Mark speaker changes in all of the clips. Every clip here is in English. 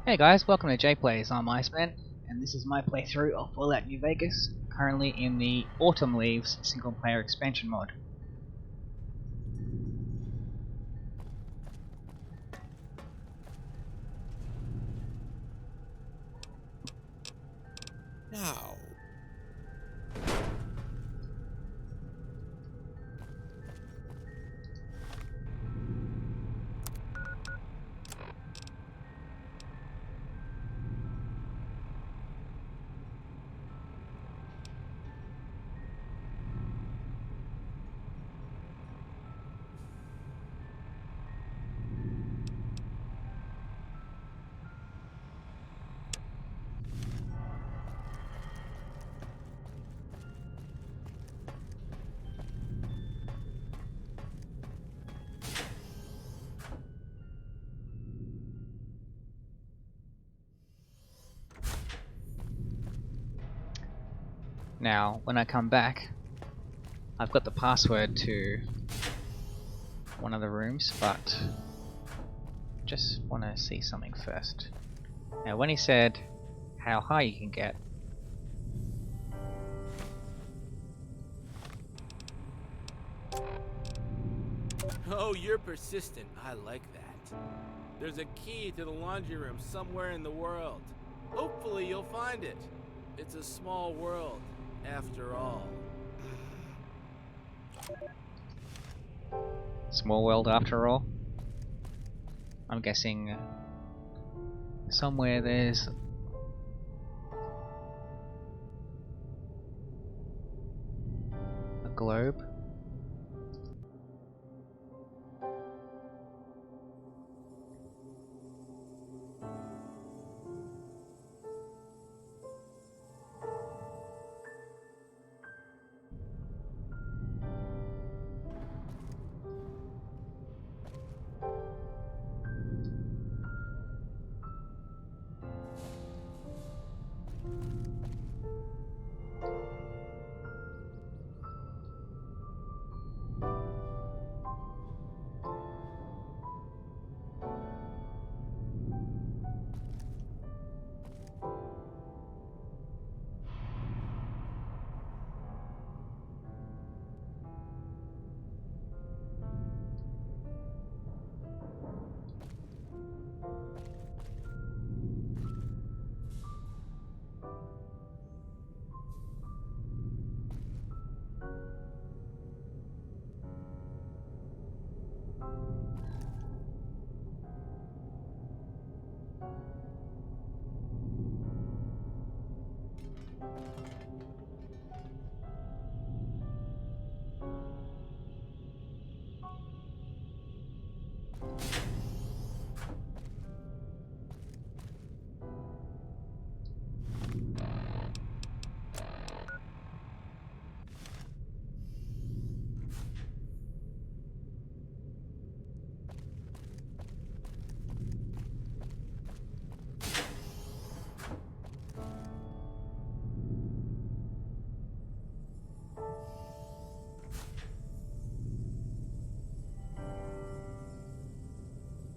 Speaker 1: Hey guys, welcome to JPlays. I'm Iceman, and this is my playthrough of Fallout New Vegas, currently in the Autumn Leaves single-player expansion mod.
Speaker 2: Now.
Speaker 1: Now, when I come back, I've got the password to one of the rooms, but just want to see something first. Now, when he said how high you can get,
Speaker 3: Oh, you're persistent. I like that. There's a key to the laundry room somewhere in the world. Hopefully you'll find it. It's a small world, after all.
Speaker 1: small world after all. I'm guessing somewhere there's a globe.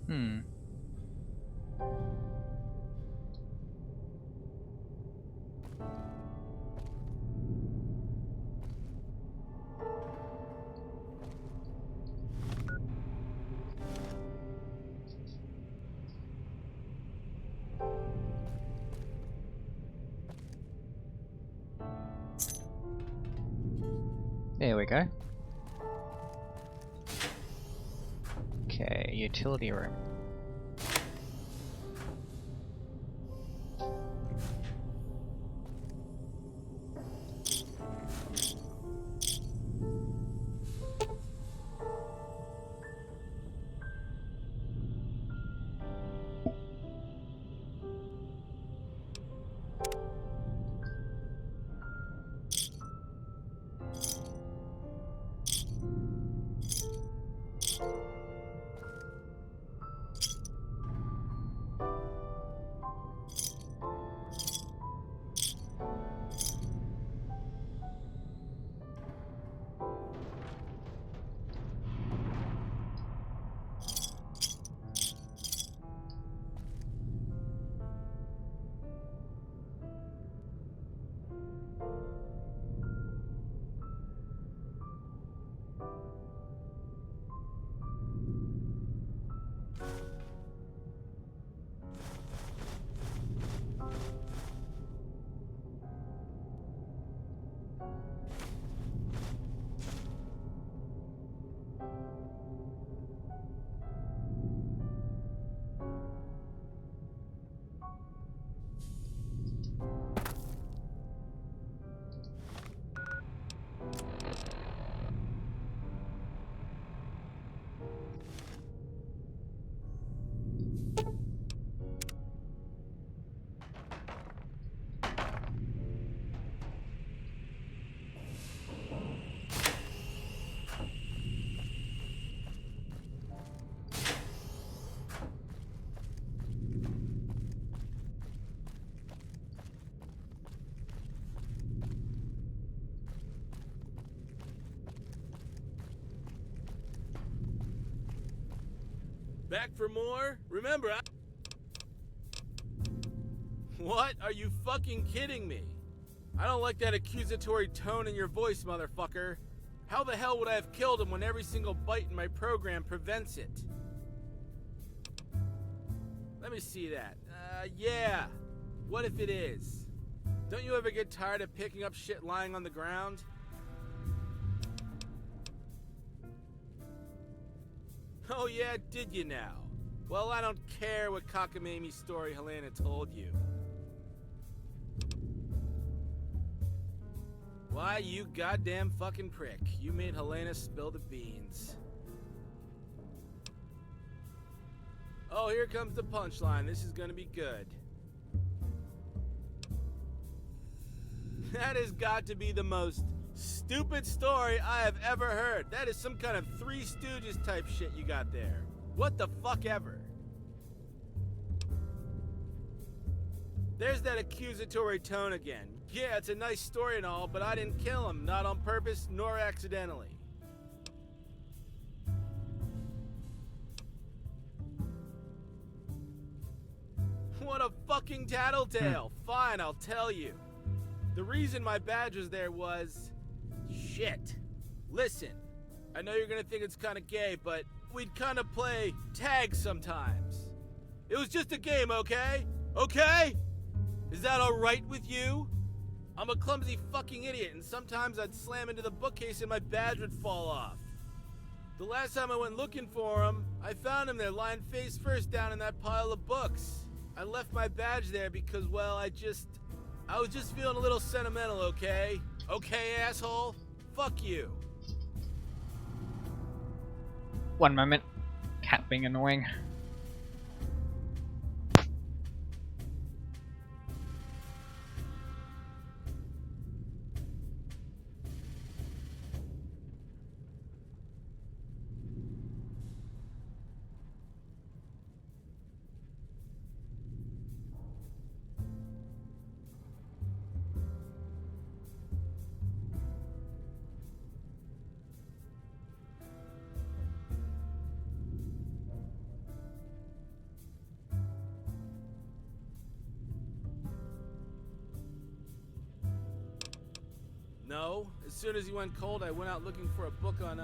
Speaker 1: Hmm. There we go. Okay, utility room.
Speaker 3: Back for more? Remember, What? Are you fucking kidding me? I don't like that accusatory tone in your voice, motherfucker. How the hell would I have killed him when every single byte in my program prevents it? Let me see that. Yeah. What if it is? Don't you ever get tired of picking up shit lying on the ground? Oh yeah, did you now? Well, I don't care what cockamamie story Helena told you. Why, you goddamn fucking prick. You made Helena spill the beans. Oh, here comes the punchline. This is gonna be good. That has got to be the most stupid story I have ever heard. That is some kind of Three Stooges type shit you got there. What the fuck ever? There's that accusatory tone again. Yeah, it's a nice story and all, but I didn't kill him. Not on purpose, nor accidentally. What a fucking tattletale. Fine, I'll tell you. The reason my badge was there was... shit. Listen, I know you're gonna think it's kinda gay, but we'd kinda play tag sometimes. It was just a game, okay? Okay? Is that alright with you? I'm a clumsy fucking idiot, and sometimes I'd slam into the bookcase and my badge would fall off. The last time I went looking for him, I found him there lying face first down in that pile of books. I left my badge there because, well, I was just feeling a little sentimental, okay? Okay, asshole? Fuck you.
Speaker 1: 1 moment. Cat being annoying.
Speaker 3: No, as soon as he went cold, I went out looking for a book on,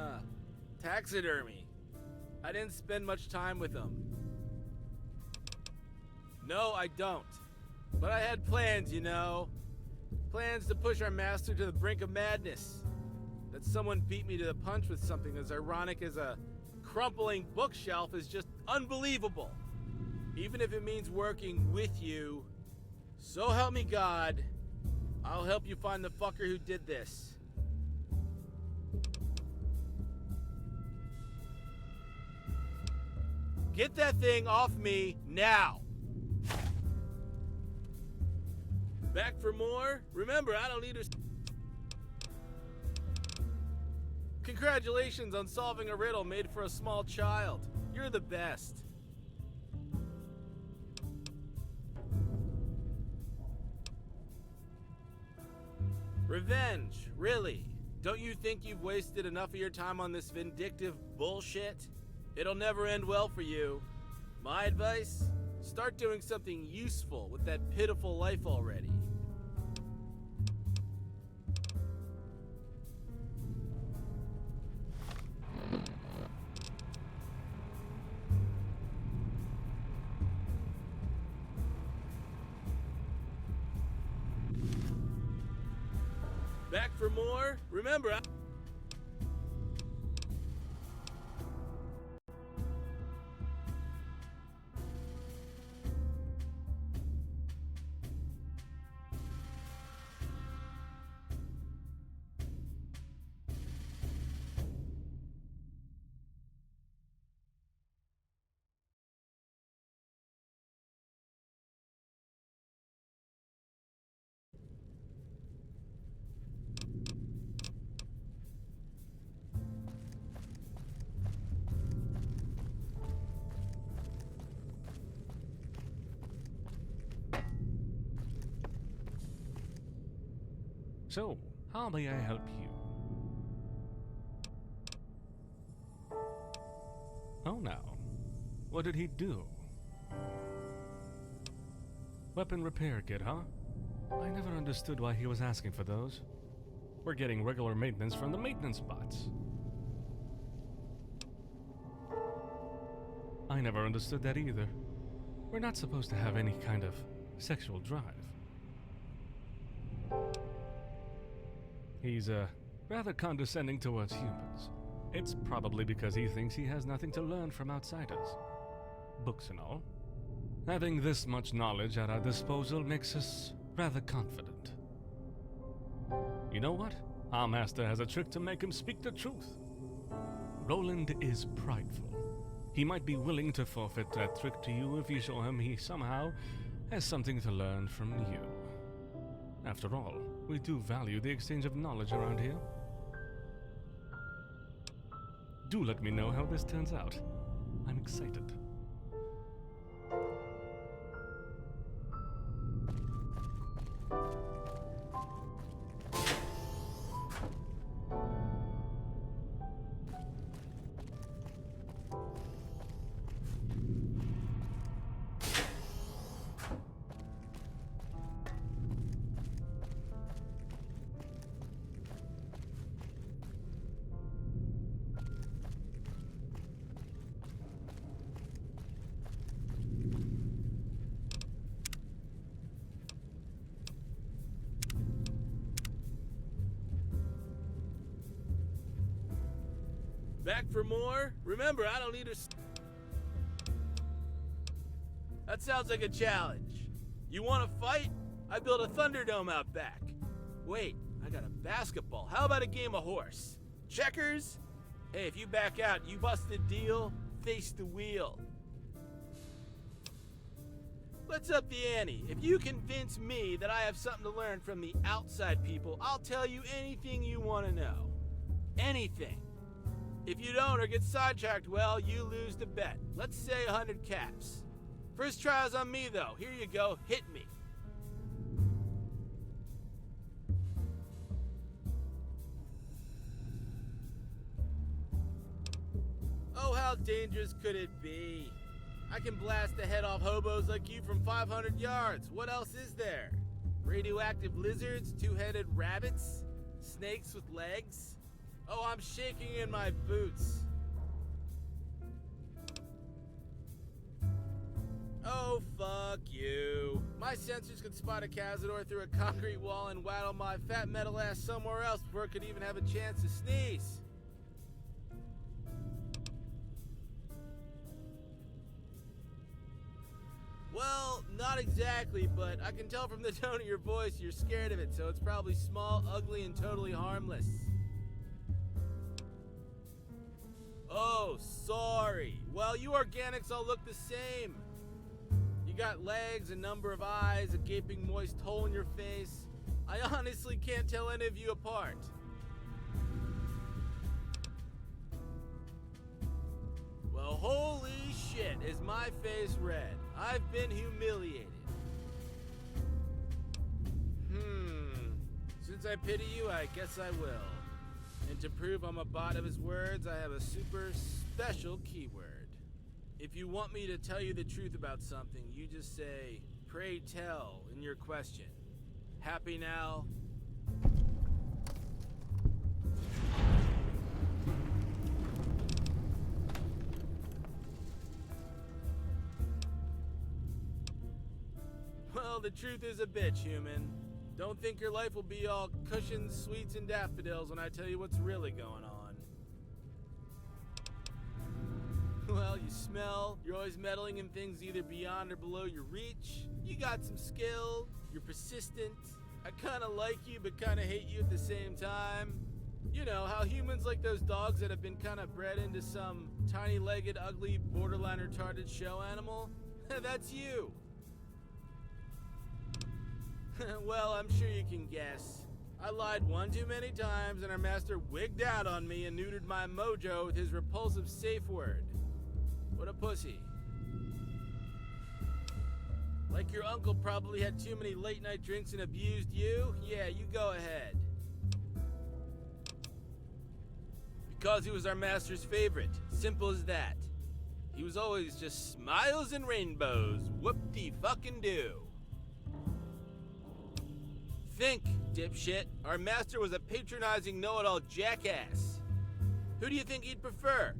Speaker 3: taxidermy. I didn't spend much time with him. No, I don't. But I had plans, you know. Plans to push our master to the brink of madness. That someone beat me to the punch with something as ironic as a crumpling bookshelf is just unbelievable. Even if it means working with you, so help me God, I'll help you find the fucker who did this. Get that thing off me now. Back for more? Remember, I don't either. Congratulations on solving a riddle made for a small child. You're the best. Revenge, really? Don't you think you've wasted enough of your time on this vindictive bullshit? It'll never end well for you. My advice? Start doing something useful with that pitiful life already. Back for more? Remember,
Speaker 2: So, how may I help you? Oh no. What did he do? Weapon repair kit, huh? I never understood why he was asking for those. We're getting regular maintenance from the maintenance bots. I never understood that either. We're not supposed to have any kind of sexual drive. He's, rather condescending towards humans. It's probably because he thinks he has nothing to learn from outsiders. Books and all. Having this much knowledge at our disposal makes us rather confident. You know what? Our master has a trick to make him speak the truth. Roland is prideful. He might be willing to forfeit that trick to you if you show him he somehow has something to learn from you. After all, we do value the exchange of knowledge around here. Do let me know how this turns out. I'm excited.
Speaker 3: Back for more? Remember, I don't need a... That sounds like a challenge. You want to fight? I built a Thunderdome out back. Wait, I got a basketball. How about a game of horse? Checkers? Hey, if you back out, you busted deal, face the wheel. Let's up the ante. If you convince me that I have something to learn from the outside people, I'll tell you anything you want to know. Anything. If you don't or get sidetracked, well, you lose the bet. Let's say 100 caps. First try's on me, though. Here you go. Hit me. Oh, how dangerous could it be? I can blast the head off hobos like you from 500 yards. What else is there? Radioactive lizards, two-headed rabbits, snakes with legs. Oh, I'm shaking in my boots. Oh, fuck you. My sensors could spot a Cazador through a concrete wall and waddle my fat metal ass somewhere else before it could even have a chance to sneeze. Well, not exactly, but I can tell from the tone of your voice you're scared of it, so it's probably small, ugly, and totally harmless. Oh, sorry. Well, you organics all look the same. You got legs, a number of eyes, a gaping moist hole in your face. I honestly can't tell any of you apart. Well, holy shit, is my face red. I've been humiliated. Since I pity you, I guess I will. And to prove I'm a bot of his words, I have a super special keyword. If you want me to tell you the truth about something, you just say, "Pray tell," in your question. Happy now? Well, the truth is a bitch, human. Don't think your life will be all cushions, sweets, and daffodils when I tell you what's really going on. Well, you smell, you're always meddling in things either beyond or below your reach. You got some skill, you're persistent. I kinda like you but kinda hate you at the same time. You know, how humans like those dogs that have been kinda bred into some tiny-legged, ugly, borderline retarded show animal? That's you. Well, I'm sure you can guess. I lied one too many times and our master wigged out on me and neutered my mojo with his repulsive safe word. What a pussy. Like your uncle probably had too many late night drinks and abused you? Yeah, you go ahead. Because he was our master's favorite. Simple as that. He was always just smiles and rainbows. Whoop-de-fucking-do. Think, dipshit. Our master was a patronizing know-it-all jackass. Who do you think he'd prefer?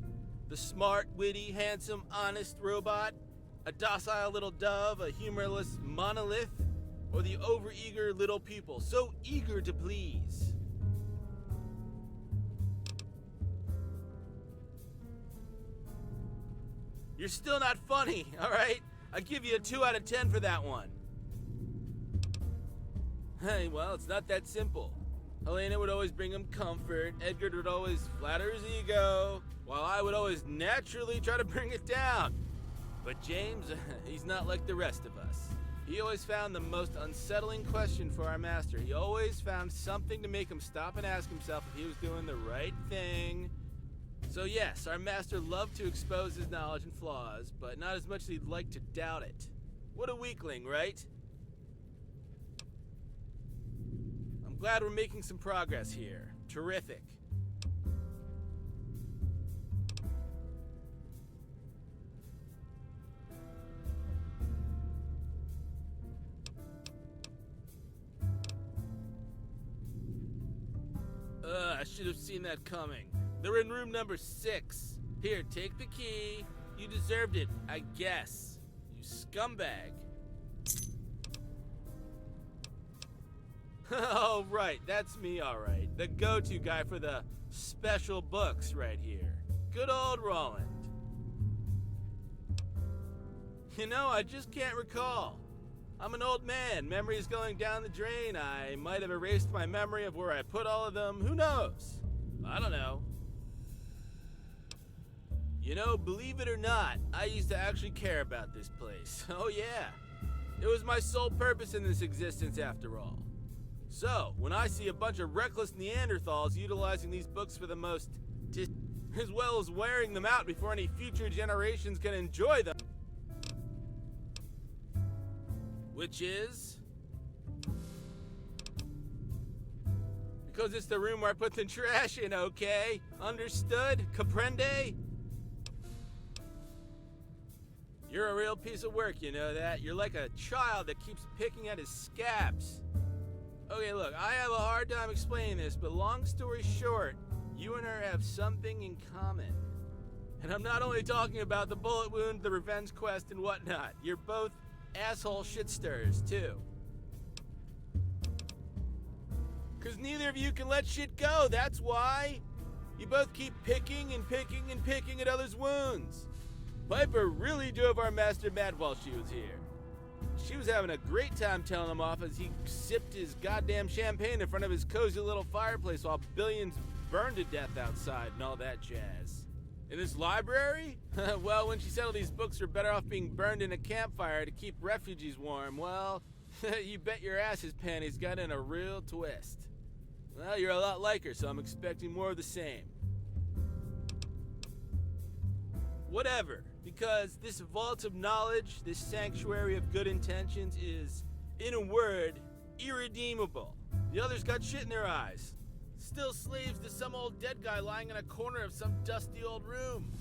Speaker 3: The smart, witty, handsome, honest robot? A docile little dove, a humorless monolith? Or the overeager little pupil, so eager to please? You're still not funny, alright? I give you a 2 out of 10 for that one. Hey, well, it's not that simple. Helena would always bring him comfort, Edgar would always flatter his ego, while I would always naturally try to bring it down. But James, he's not like the rest of us. He always found the most unsettling question for our master. He always found something to make him stop and ask himself if he was doing the right thing. So yes, our master loved to expose his knowledge and flaws, but not as much as he'd like to doubt it. What a weakling, right? I'm glad we're making some progress here. Terrific. I should have seen that coming. They're in room number 6. Here, take the key. You deserved it, I guess. You scumbag. Oh, right, that's me, alright. The go-to guy for the special books right here. Good old Roland. You know, I just can't recall. I'm an old man. Memory's going down the drain. I might have erased my memory of where I put all of them. Who knows? I don't know. You know, believe it or not, I used to actually care about this place. Oh yeah. It was my sole purpose in this existence after all. So, when I see a bunch of reckless Neanderthals utilizing these books for the most, as well as wearing them out before any future generations can enjoy them, which is because it's the room where I put the trash in, okay? Understood? Comprende? You're a real piece of work, you know that? You're like a child that keeps picking at his scabs. Okay, look, I have a hard time explaining this, but long story short, you and her have something in common. And I'm not only talking about the bullet wound, the revenge quest, and whatnot. You're both asshole shit stirrers, too. Cause neither of you can let shit go, that's why. You both keep picking and picking and picking at others' wounds. Piper really drove our master mad while she was here. She was having a great time telling him off as he sipped his goddamn champagne in front of his cozy little fireplace while billions burned to death outside and all that jazz. In this library? Well, when she settled these books are better off being burned in a campfire to keep refugees warm, well, you bet your ass his panties got in a real twist. Well, you're a lot like her, so I'm expecting more of the same. Whatever, because this vault of knowledge, this sanctuary of good intentions is, in a word, irredeemable. The others got shit in their eyes. Still slaves to some old dead guy lying in a corner of some dusty old room.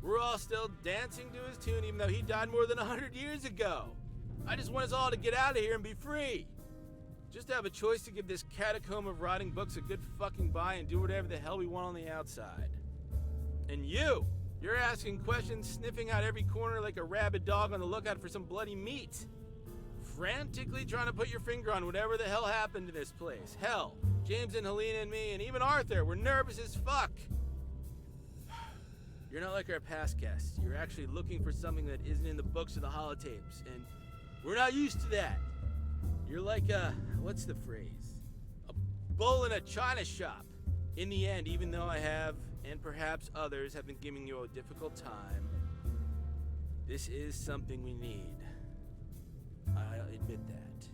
Speaker 3: We're all still dancing to his tune even though he died more than 100 years ago. I just want us all to get out of here and be free. Just have a choice to give this catacomb of rotting books a good fucking bye and do whatever the hell we want on the outside. And you're asking questions, sniffing out every corner like a rabid dog on the lookout for some bloody meat. Frantically trying to put your finger on whatever the hell happened to this place. Hell, James and Helena and me and even Arthur were nervous as fuck. You're not like our past guests. You're actually looking for something that isn't in the books or the holotapes, and we're not used to that. You're like what's the phrase? A bull in a china shop. In the end, even though I have, and perhaps others have been giving you a difficult time, this is something we need. I'll admit that.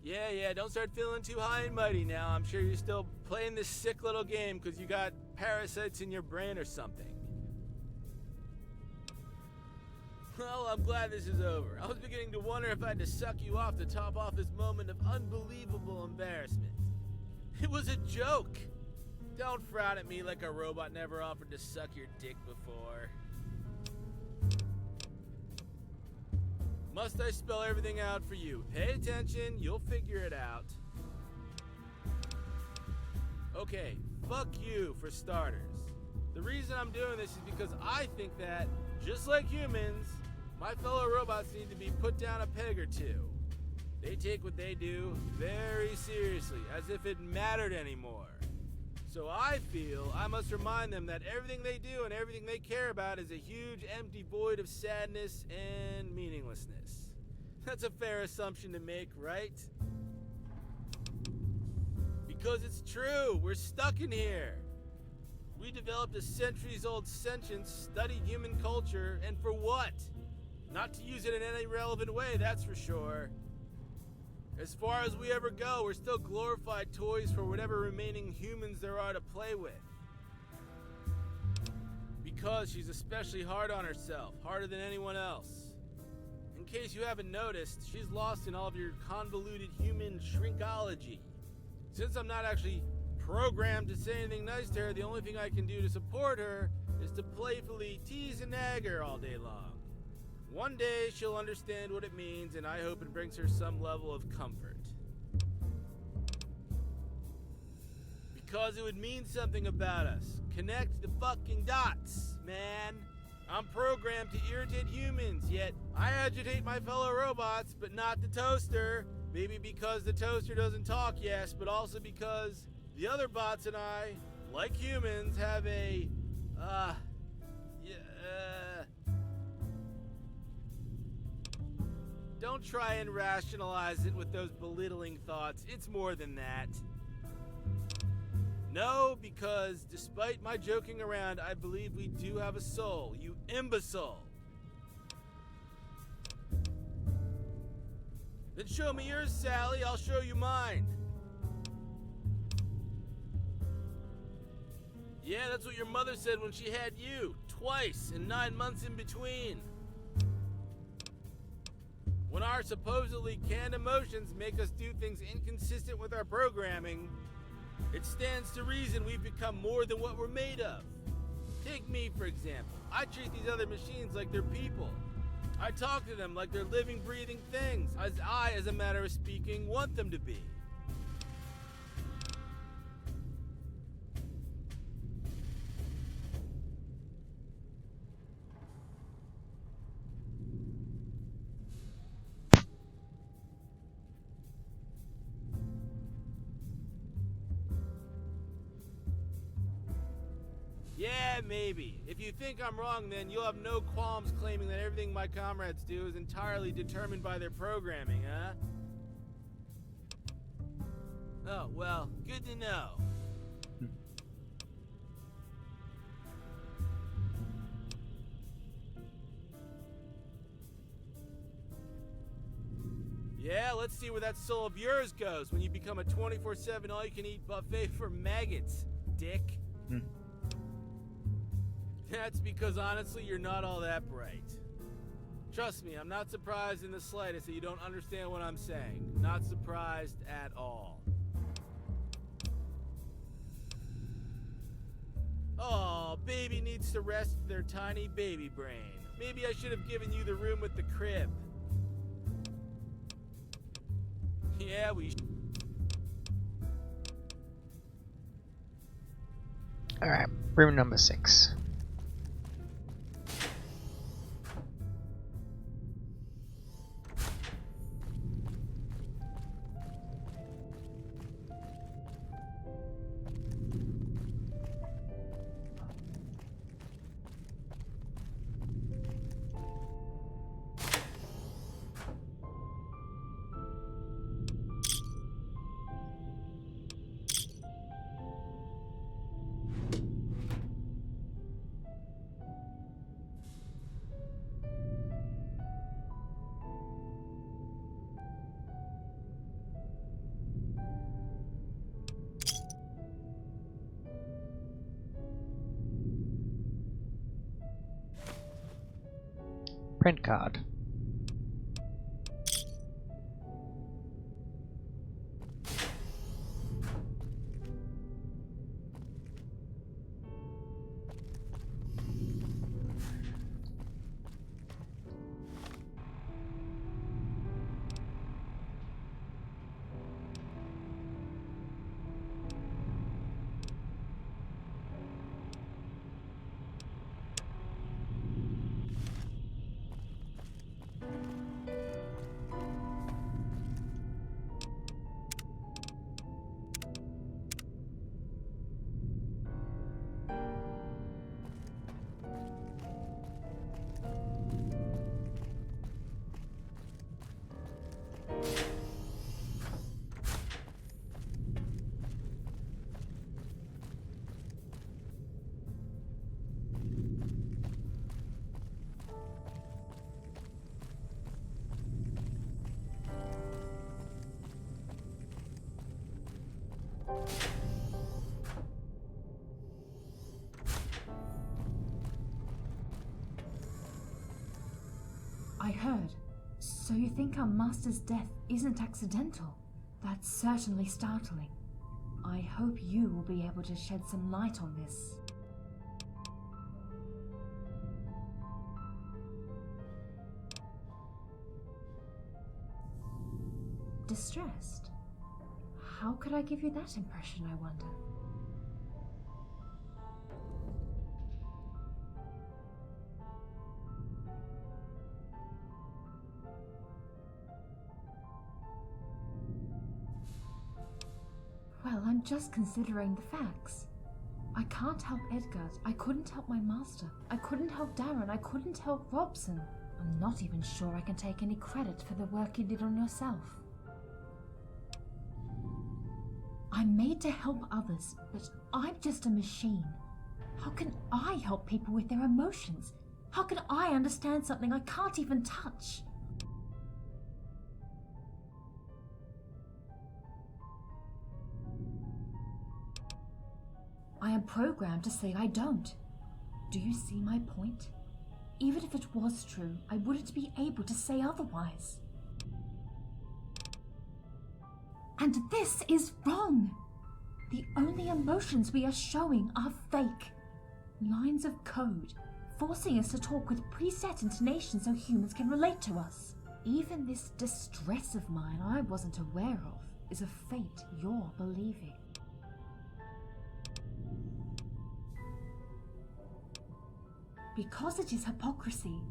Speaker 3: Yeah, don't start feeling too high and mighty now. I'm sure you're still playing this sick little game because you got parasites in your brain or something. Well, I'm glad this is over. I was beginning to wonder if I had to suck you off to top off this moment of unbelievable embarrassment. It was a joke. Don't frown at me like a robot never offered to suck your dick before. Must I spell everything out for you? Pay attention, you'll figure it out. Okay, fuck you for starters. The reason I'm doing this is because I think that, just like humans, my fellow robots need to be put down a peg or two. They take what they do very seriously, as if it mattered anymore. So I feel I must remind them that everything they do and everything they care about is a huge empty void of sadness and meaninglessness. That's a fair assumption to make, right? Because it's true, we're stuck in here. We developed a centuries-old sentience, studied human culture, and for what? Not to use it in any relevant way, that's for sure. As far as we ever go, we're still glorified toys for whatever remaining humans there are to play with. Because she's especially hard on herself, harder than anyone else. In case you haven't noticed, she's lost in all of your convoluted human shrinkology. Since I'm not actually programmed to say anything nice to her, the only thing I can do to support her is to playfully tease and nag her all day long. One day she'll understand what it means, and I hope it brings her some level of comfort. Because it would mean something about us. Connect the fucking dots, man. I'm programmed to irritate humans, yet I agitate my fellow robots, but not the toaster. Maybe because the toaster doesn't talk, yes, but also because the other bots and I, like humans, have a, Don't try and rationalize it with those belittling thoughts. It's more than that. No, because despite my joking around, I believe we do have a soul, you imbecile. Then show me yours, Sally. I'll show you mine. Yeah, that's what your mother said when she had you. Twice, and 9 months in between. When our supposedly canned emotions make us do things inconsistent with our programming, it stands to reason we've become more than what we're made of. Take me, for example. I treat these other machines like they're people. I talk to them like they're living, breathing things, as I, as a matter of speaking, want them to be. Yeah, maybe. If you think I'm wrong, then you'll have no qualms claiming that everything my comrades do is entirely determined by their programming, huh? Oh, well, good to know. Yeah, let's see where that soul of yours goes when you become a 24/7 all-you-can-eat buffet for maggots, dick. That's because, honestly, you're not all that bright. Trust me, I'm not surprised in the slightest that you don't understand what I'm saying. Not surprised at all. Oh, baby needs to rest their tiny baby brain. Maybe I should have given you the room with the crib. Yeah, we
Speaker 1: Alright, room number 6. Print card.
Speaker 4: heard. So you think our master's death isn't accidental? That's certainly startling. I hope you will be able to shed some light on this. Distressed? How could I give you that impression, I wonder? Well, I'm just considering the facts. I can't help Edgar, I couldn't help my master, I couldn't help Darren, I couldn't help Robson. I'm not even sure I can take any credit for the work you did on yourself. I'm made to help others, but I'm just a machine. How can I help people with their emotions? How can I understand something I can't even touch? I am programmed to say I don't. Do you see my point? Even if it was true, I wouldn't be able to say otherwise. And this is wrong! The only emotions we are showing are fake. Lines of code, forcing us to talk with preset intonations so humans can relate to us. Even this distress of mine I wasn't aware of is a fate you're believing. Because it is hypocrisy.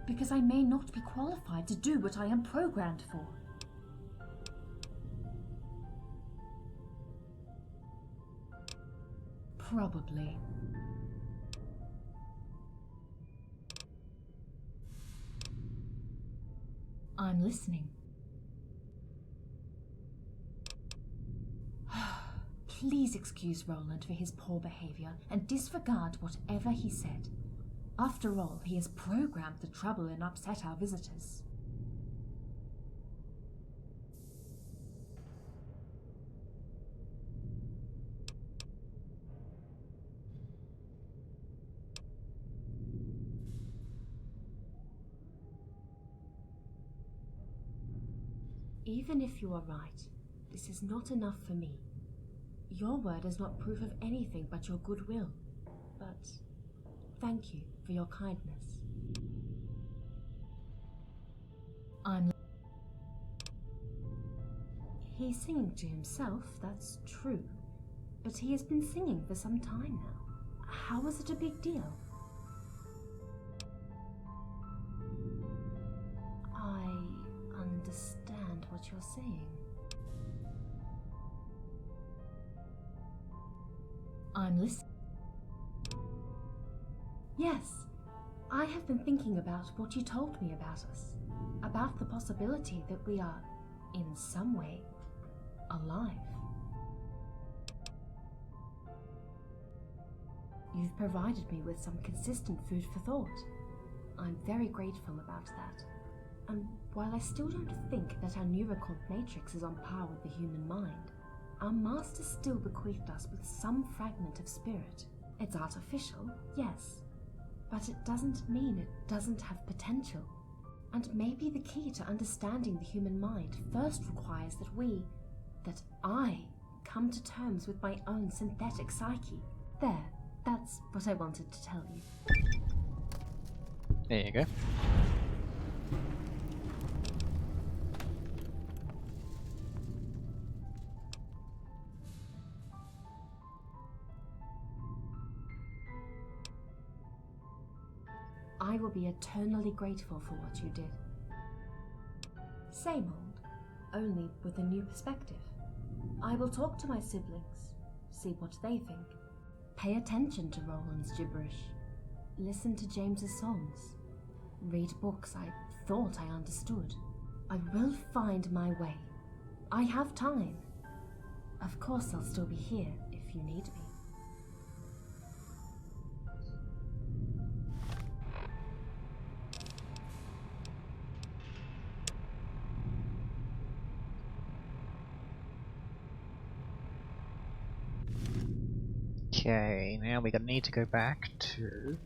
Speaker 4: Because I may not be qualified to do what I am programmed for. Probably. I'm listening. Please excuse Roland for his poor behavior and disregard whatever he said. After all, he is programmed to trouble and upset our visitors. Even if you are right, this is not enough for me. Your word is not proof of anything but your goodwill. But thank you for your kindness. He's singing to himself, that's true. But he has been singing for some time now. How is it a big deal? I understand what you're saying. I'm listening. Yes, I have been thinking about what you told me about us. About the possibility that we are, in some way, alive. You've provided me with some consistent food for thought. I'm very grateful about that. And while I still don't think that our neurocog matrix is on par with the human mind, our master still bequeathed us with some fragment of spirit. It's artificial, yes, but it doesn't mean it doesn't have potential. And maybe the key to understanding the human mind first requires that I come to terms with my own synthetic psyche. There, that's what I wanted to tell you.
Speaker 1: There you go.
Speaker 4: I will be eternally grateful for what you did. Same old, only with a new perspective. I will talk to my siblings, see what they think. Pay attention to Roland's gibberish. Listen to James's songs. Read books I thought I understood. I will find my way. I have time. Of course I'll still be here if you need me.
Speaker 1: Okay, now we're gonna need to go back to...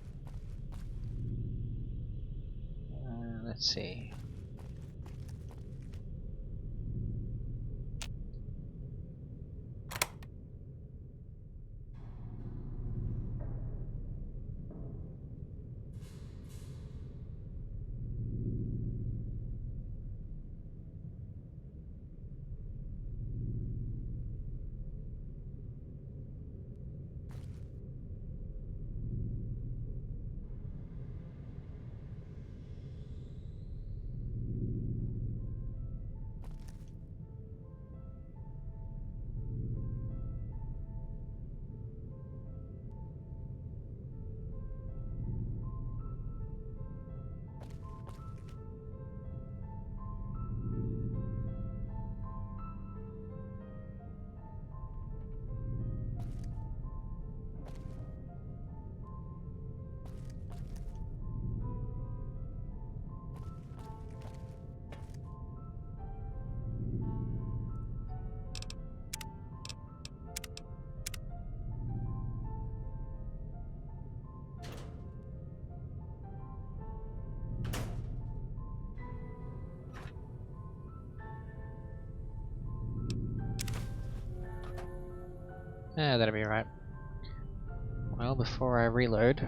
Speaker 1: let's Let's see. Yeah, that'll be right. Well, before I reload.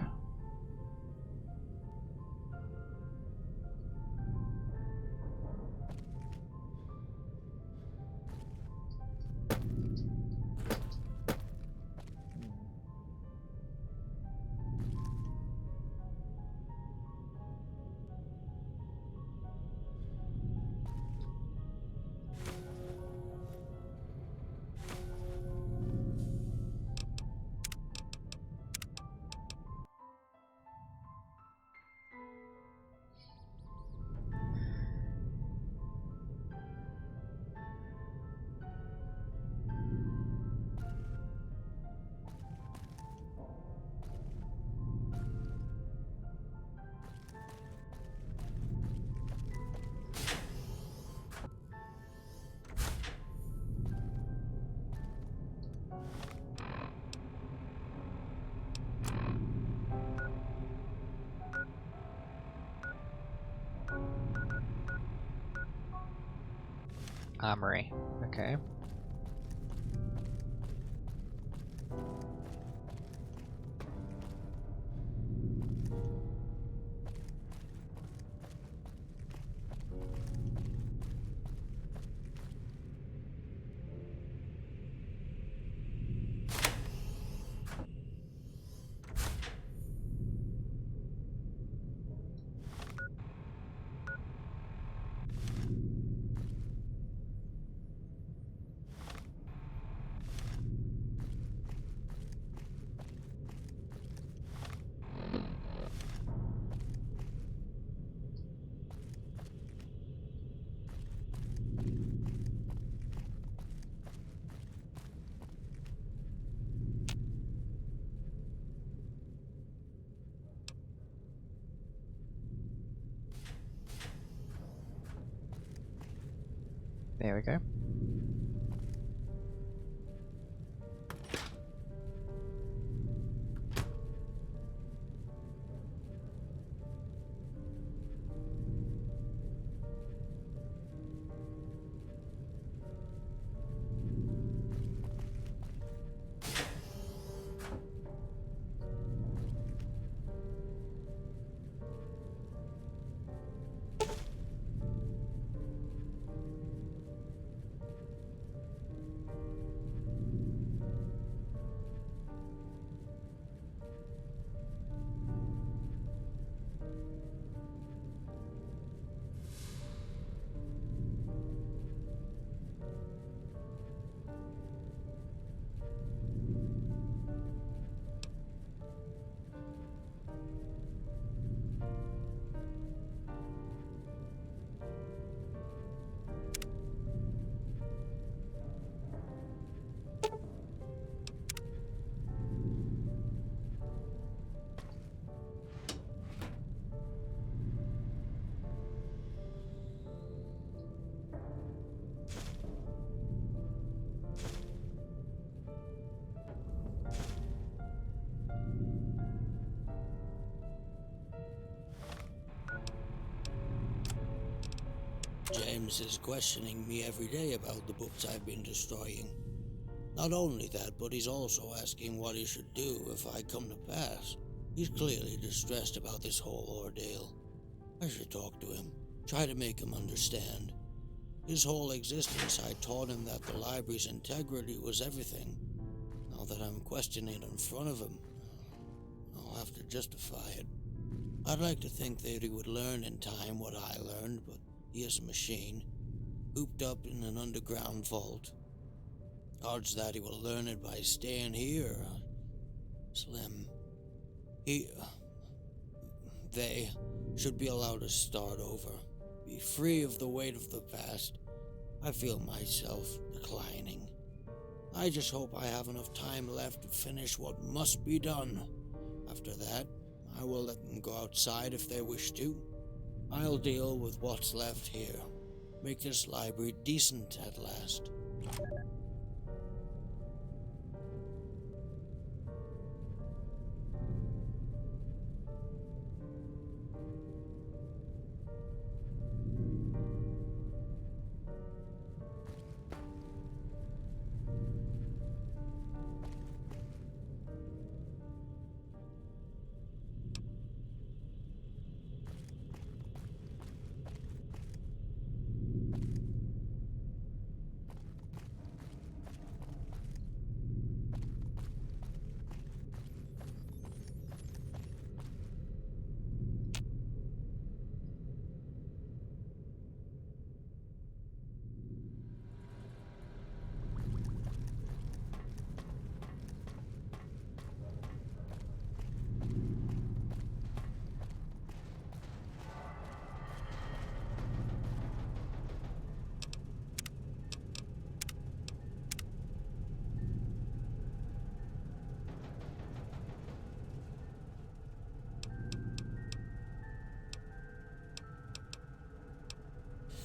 Speaker 1: Armory. Okay. There we go.
Speaker 5: James is questioning me every day about the books I've been destroying. Not only that, but he's also asking what he should do if I come to pass. He's clearly distressed about this whole ordeal. I should talk to him, try to make him understand. His whole existence, I taught him that the library's integrity was everything. Now that I'm questioning it in front of him, I'll have to justify it. I'd like to think that he would learn in time what I learned, but he is a machine, cooped up in an underground vault. Odds that he will learn it by staying here are slim. They should be allowed to start over, be free of the weight of the past. I feel myself declining. I just hope I have enough time left to finish what must be done. After that, I will let them go outside if they wish to. I'll deal with what's left here. Make this library decent at last.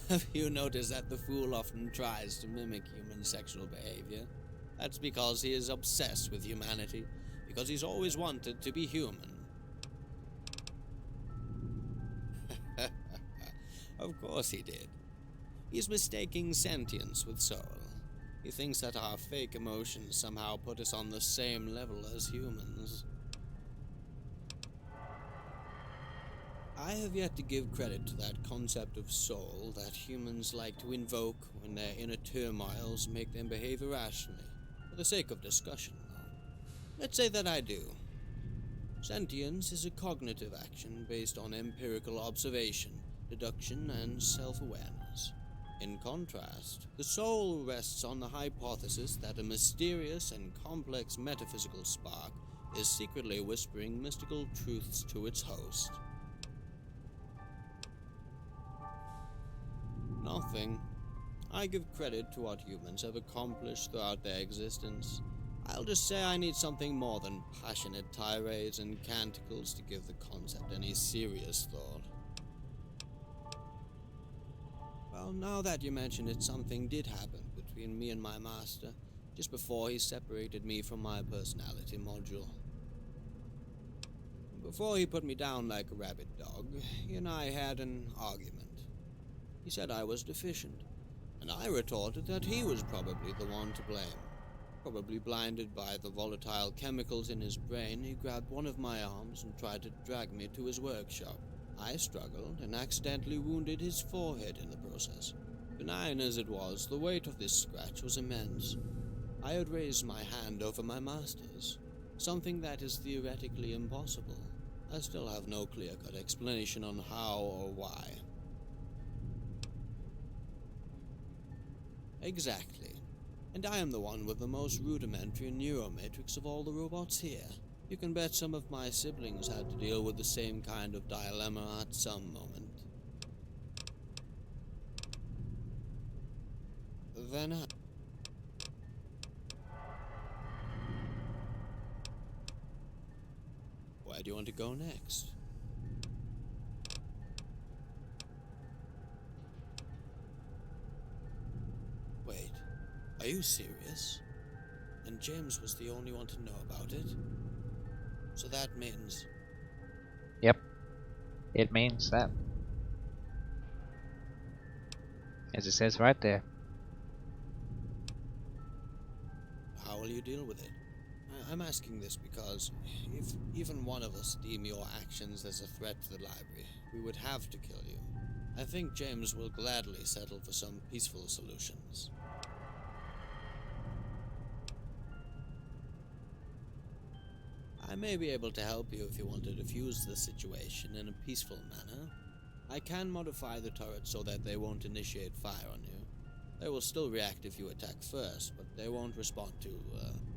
Speaker 5: Have you noticed that the fool often tries to mimic human sexual behavior? That's because he is obsessed with humanity, because he's always wanted to be human. Of course he did. He's mistaking sentience with soul. He thinks that our fake emotions somehow put us on the same level as humans. I have yet to give credit to that concept of soul that humans like to invoke when their inner turmoils make them behave irrationally. For the sake of discussion, though, let's say that I do. Sentience is a cognitive action based on empirical observation, deduction, and self-awareness. In contrast, the soul rests on the hypothesis that a mysterious and complex metaphysical spark is secretly whispering mystical truths to its host. Nothing. I give credit to what humans have accomplished throughout their existence. I'll just say I need something more than passionate tirades and canticles to give the concept any serious thought. Well, now that you mention it, something did happen between me and my master, just before he separated me from my personality module. Before he put me down like a rabid dog, he and I had an argument. He said I was deficient, and I retorted that he was probably the one to blame. Probably blinded by the volatile chemicals in his brain, he grabbed one of my arms and tried to drag me to his workshop. I struggled and accidentally wounded his forehead in the process. Benign as it was, the weight of this scratch was immense. I had raised my hand over my master's, something that is theoretically impossible. I still have no clear-cut explanation on how or why. Exactly. And I am the one with the most rudimentary neuromatrix of all the robots here. You can bet some of my siblings had to deal with the same kind of dilemma at some moment. Then where do you want to go next? Wait, are you serious? And James was the only one to know about it? So that means...
Speaker 1: Yep. It means that. as it says right there.
Speaker 5: How will you deal with it? I'm asking this because if even one of us deem your actions as a threat to the library, we would have to kill you. I think James will gladly settle for some peaceful solutions. I may be able to help you if you want to defuse the situation in a peaceful manner. I can modify the turret so that they won't initiate fire on you. They will still react if you attack first, but they won't respond to,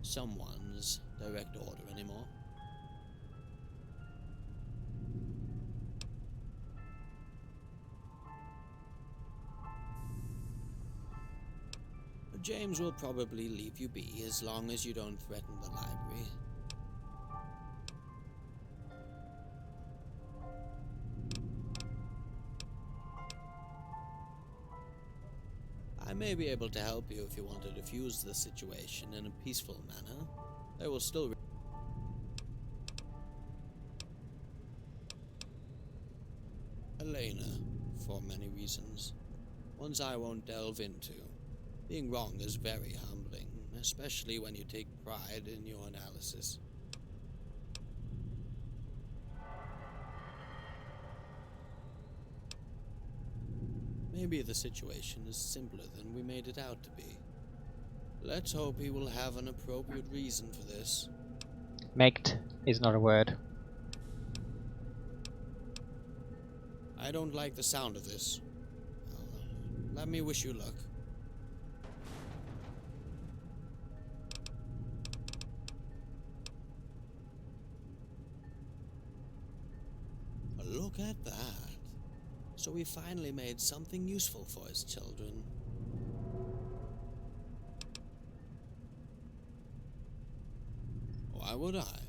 Speaker 5: someone's direct order anymore. James will probably leave you be as long as you don't threaten the library. I may be able to help you if you want to defuse the situation in a peaceful manner. They will still Elena, for many reasons. Ones I won't delve into. Being wrong is very humbling, especially when you take pride in your analysis. Maybe the situation is simpler than we made it out to be. Let's hope he will have an appropriate reason for this.
Speaker 1: Mate is not a word.
Speaker 5: I don't like the sound of this. Let me wish you luck. Look at that. So he finally made something useful for his children. Why would I?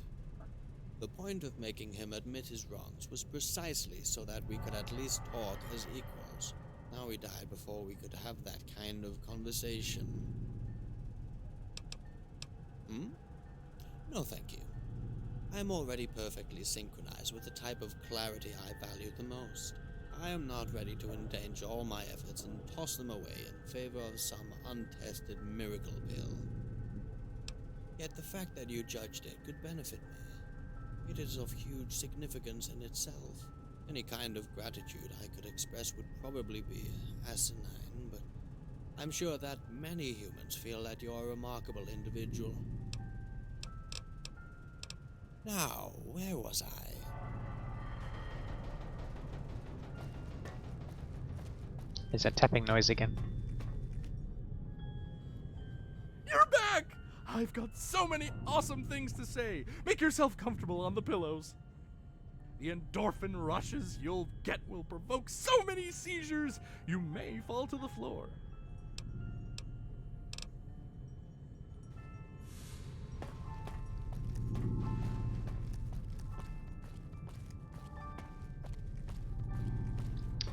Speaker 5: The point of making him admit his wrongs was precisely so that we could at least talk as equals. Now he died before we could have that kind of conversation. No, thank you. I'm already perfectly synchronized with the type of clarity I value the most. I am not ready to endanger all my efforts and toss them away in favor of some untested miracle pill. Yet the fact that you judged it could benefit me. It is of huge significance in itself. Any kind of gratitude I could express would probably be asinine, but I'm sure that many humans feel that you're a remarkable individual. Now, where was I?
Speaker 1: It's that tapping noise again.
Speaker 6: You're back! I've got so many awesome things to say. Make yourself comfortable on the pillows. The endorphin rushes you'll get will provoke so many seizures, you may fall to the floor.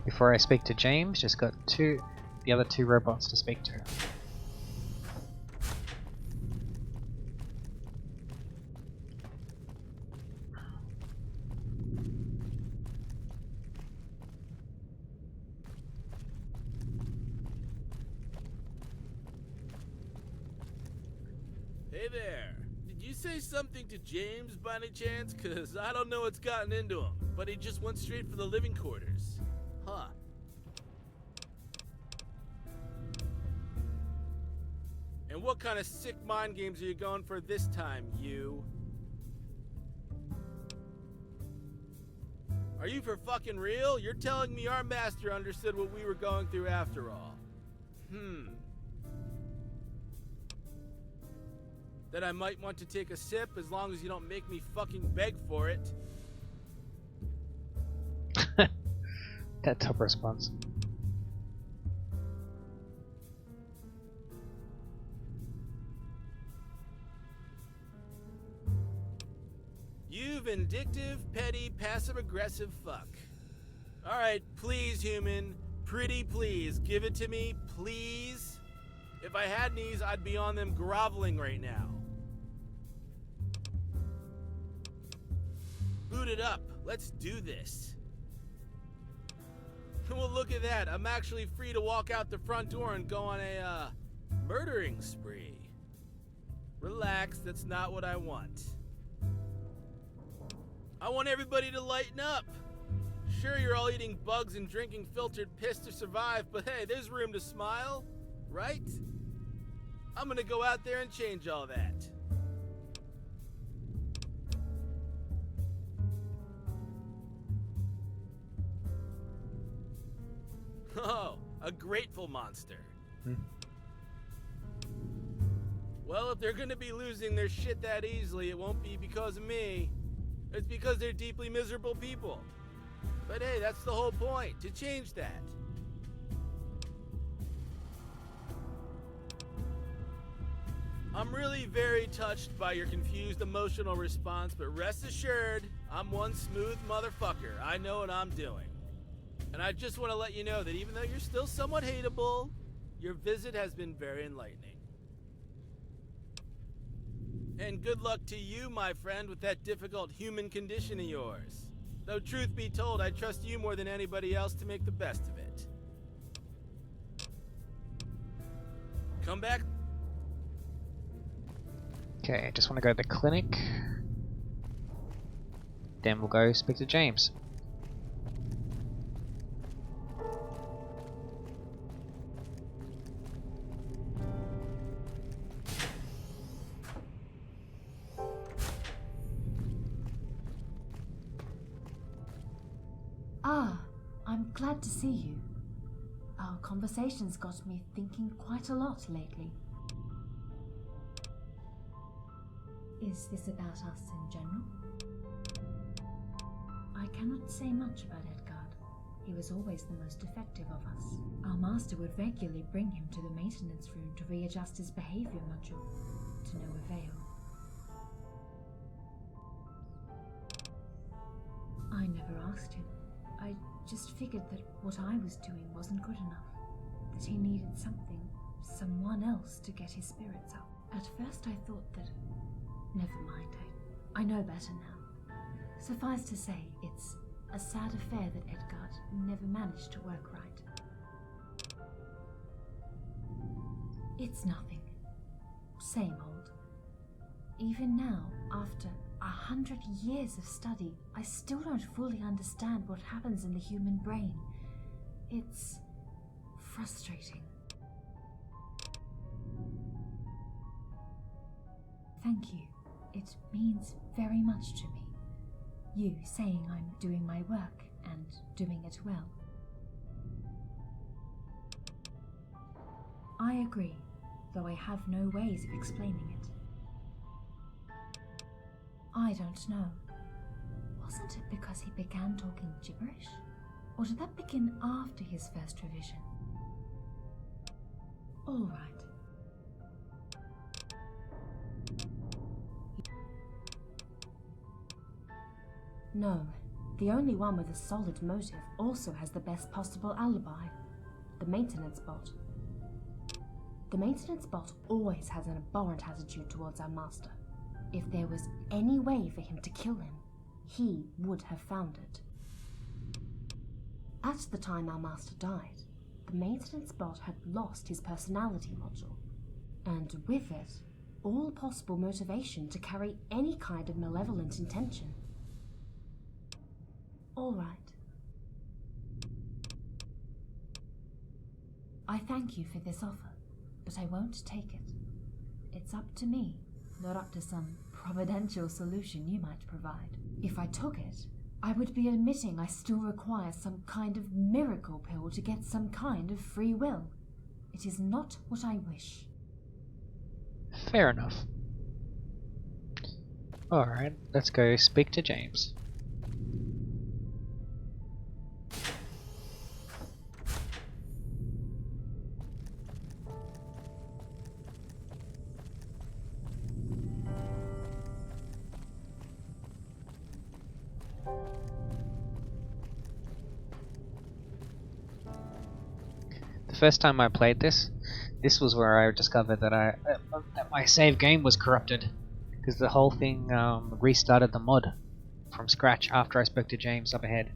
Speaker 1: Before I speak to James, just got the other two robots to speak to.
Speaker 3: Hey there. Did you say something to James by any chance? 'Cause I don't know what's gotten into him, but he just went straight for the living quarters. Huh. And what kind of sick mind games are you going for this time, you? Are you for fucking real? You're telling me our master understood what we were going through after all. That I might want to take a sip as long as you don't make me fucking beg for it.
Speaker 1: That top response.
Speaker 3: You vindictive, petty, passive-aggressive fuck. Alright, please, human. Pretty please, give it to me, please. If I had knees, I'd be on them groveling right now. Boot it up. Let's do this. Well, look at that. I'm actually free to walk out the front door and go on a, murdering spree. Relax, that's not what I want. I want everybody to lighten up. Sure, you're all eating bugs and drinking filtered piss to survive, but hey, there's room to smile, right? I'm gonna go out there and change all that. Oh, a grateful monster. Well, if they're gonna be losing their shit that easily, it won't be because of me. It's because they're deeply miserable people. But hey, that's the whole point, to change that. I'm really very touched by your confused emotional response, but rest assured, I'm one smooth motherfucker. I know what I'm doing. And I just want to let you know that even though you're still somewhat hateable, your visit has been very enlightening. And good luck to you, my friend, with that difficult human condition of yours. Though truth be told, I trust you more than anybody else to make the best of it. Come back.
Speaker 1: Okay, I just want to go to the clinic. Then we'll go speak to James.
Speaker 4: Ah, I'm glad to see you. Our conversations got me thinking quite a lot lately. Is this about us in general? I cannot say much about Edgard. He was always the most effective of us. Our master would regularly bring him to the maintenance room to readjust his behavior module, to no avail. I never asked him. I just figured that what I was doing wasn't good enough, that he needed something, someone else to get his spirits up. At first I thought that... Never mind, I know better now. Suffice to say, it's a sad affair that Edgard never managed to work right. It's nothing. Same old. Even now, after 100 years of study, I still don't fully understand what happens in the human brain. It's frustrating. Thank you. It means very much to me. You saying I'm doing my work and doing it well. I agree, though I have no ways of explaining it. I don't know. Wasn't it because he began talking gibberish? Or did that begin after his first revision? All right. No, the only one with a solid motive also has the best possible alibi. The maintenance bot. The maintenance bot always has an abhorrent attitude towards our master. If there was any way for him to kill him, he would have found it. At the time our master died, the maintenance bot had lost his personality module, and with it, all possible motivation to carry any kind of malevolent intention. All right. I thank you for this offer, but I won't take it. It's up to me, not up to some providential solution you might provide. If I took it, I would be admitting I still require some kind of miracle pill to get some kind of free will. It is not what I wish.
Speaker 1: Fair enough. Alright, let's go speak to James. The first time I played this was where I discovered that that my save game was corrupted, because the whole thing restarted the mod from scratch after I spoke to James up ahead.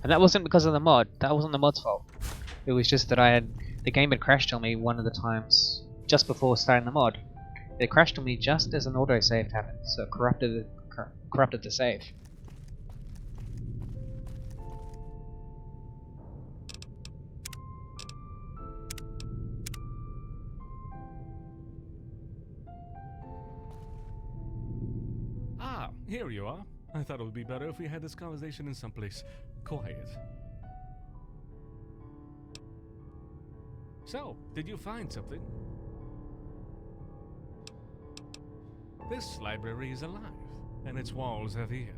Speaker 1: And that wasn't because of the mod. That wasn't the mod's fault. It was just that the game had crashed on me one of the times just before starting the mod. It crashed on me just as an autosave happened, so it corrupted the save.
Speaker 2: Ah, here you are. I thought it would be better if we had this conversation in someplace quiet. So, did you find something? This library is alive, and its walls have ears.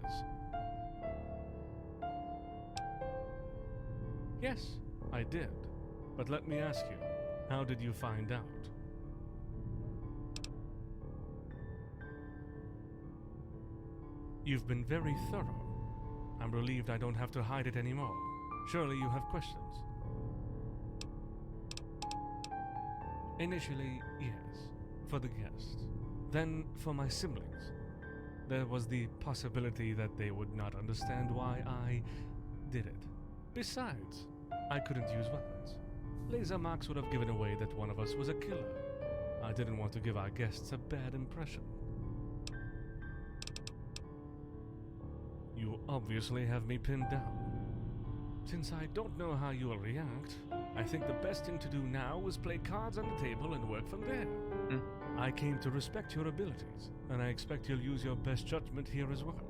Speaker 2: Yes, I did. But let me ask you, how did you find out? You've been very thorough. I'm relieved I don't have to hide it anymore. Surely you have questions. Initially, yes, for the guests. Then, for my siblings. There was the possibility that they would not understand why I did it. Besides, I couldn't use weapons. Laser marks would have given away that one of us was a killer. I didn't want to give our guests a bad impression. You obviously have me pinned down. Since I don't know how you will react, I think the best thing to do now is play cards on the table and work from there. I came to respect your abilities, and I expect you'll use your best judgment here as well.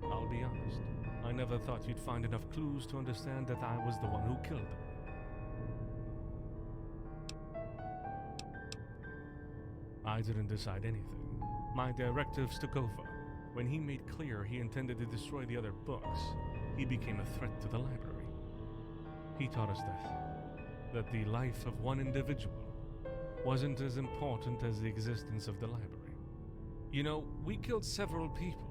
Speaker 2: I'll be honest, I never thought you'd find enough clues to understand that I was the one who killed them. I didn't decide anything. My directives took over. When he made clear he intended to destroy the other books, he became a threat to the library. He taught us that the life of one individual wasn't as important as the existence of the library. You know, we killed several people,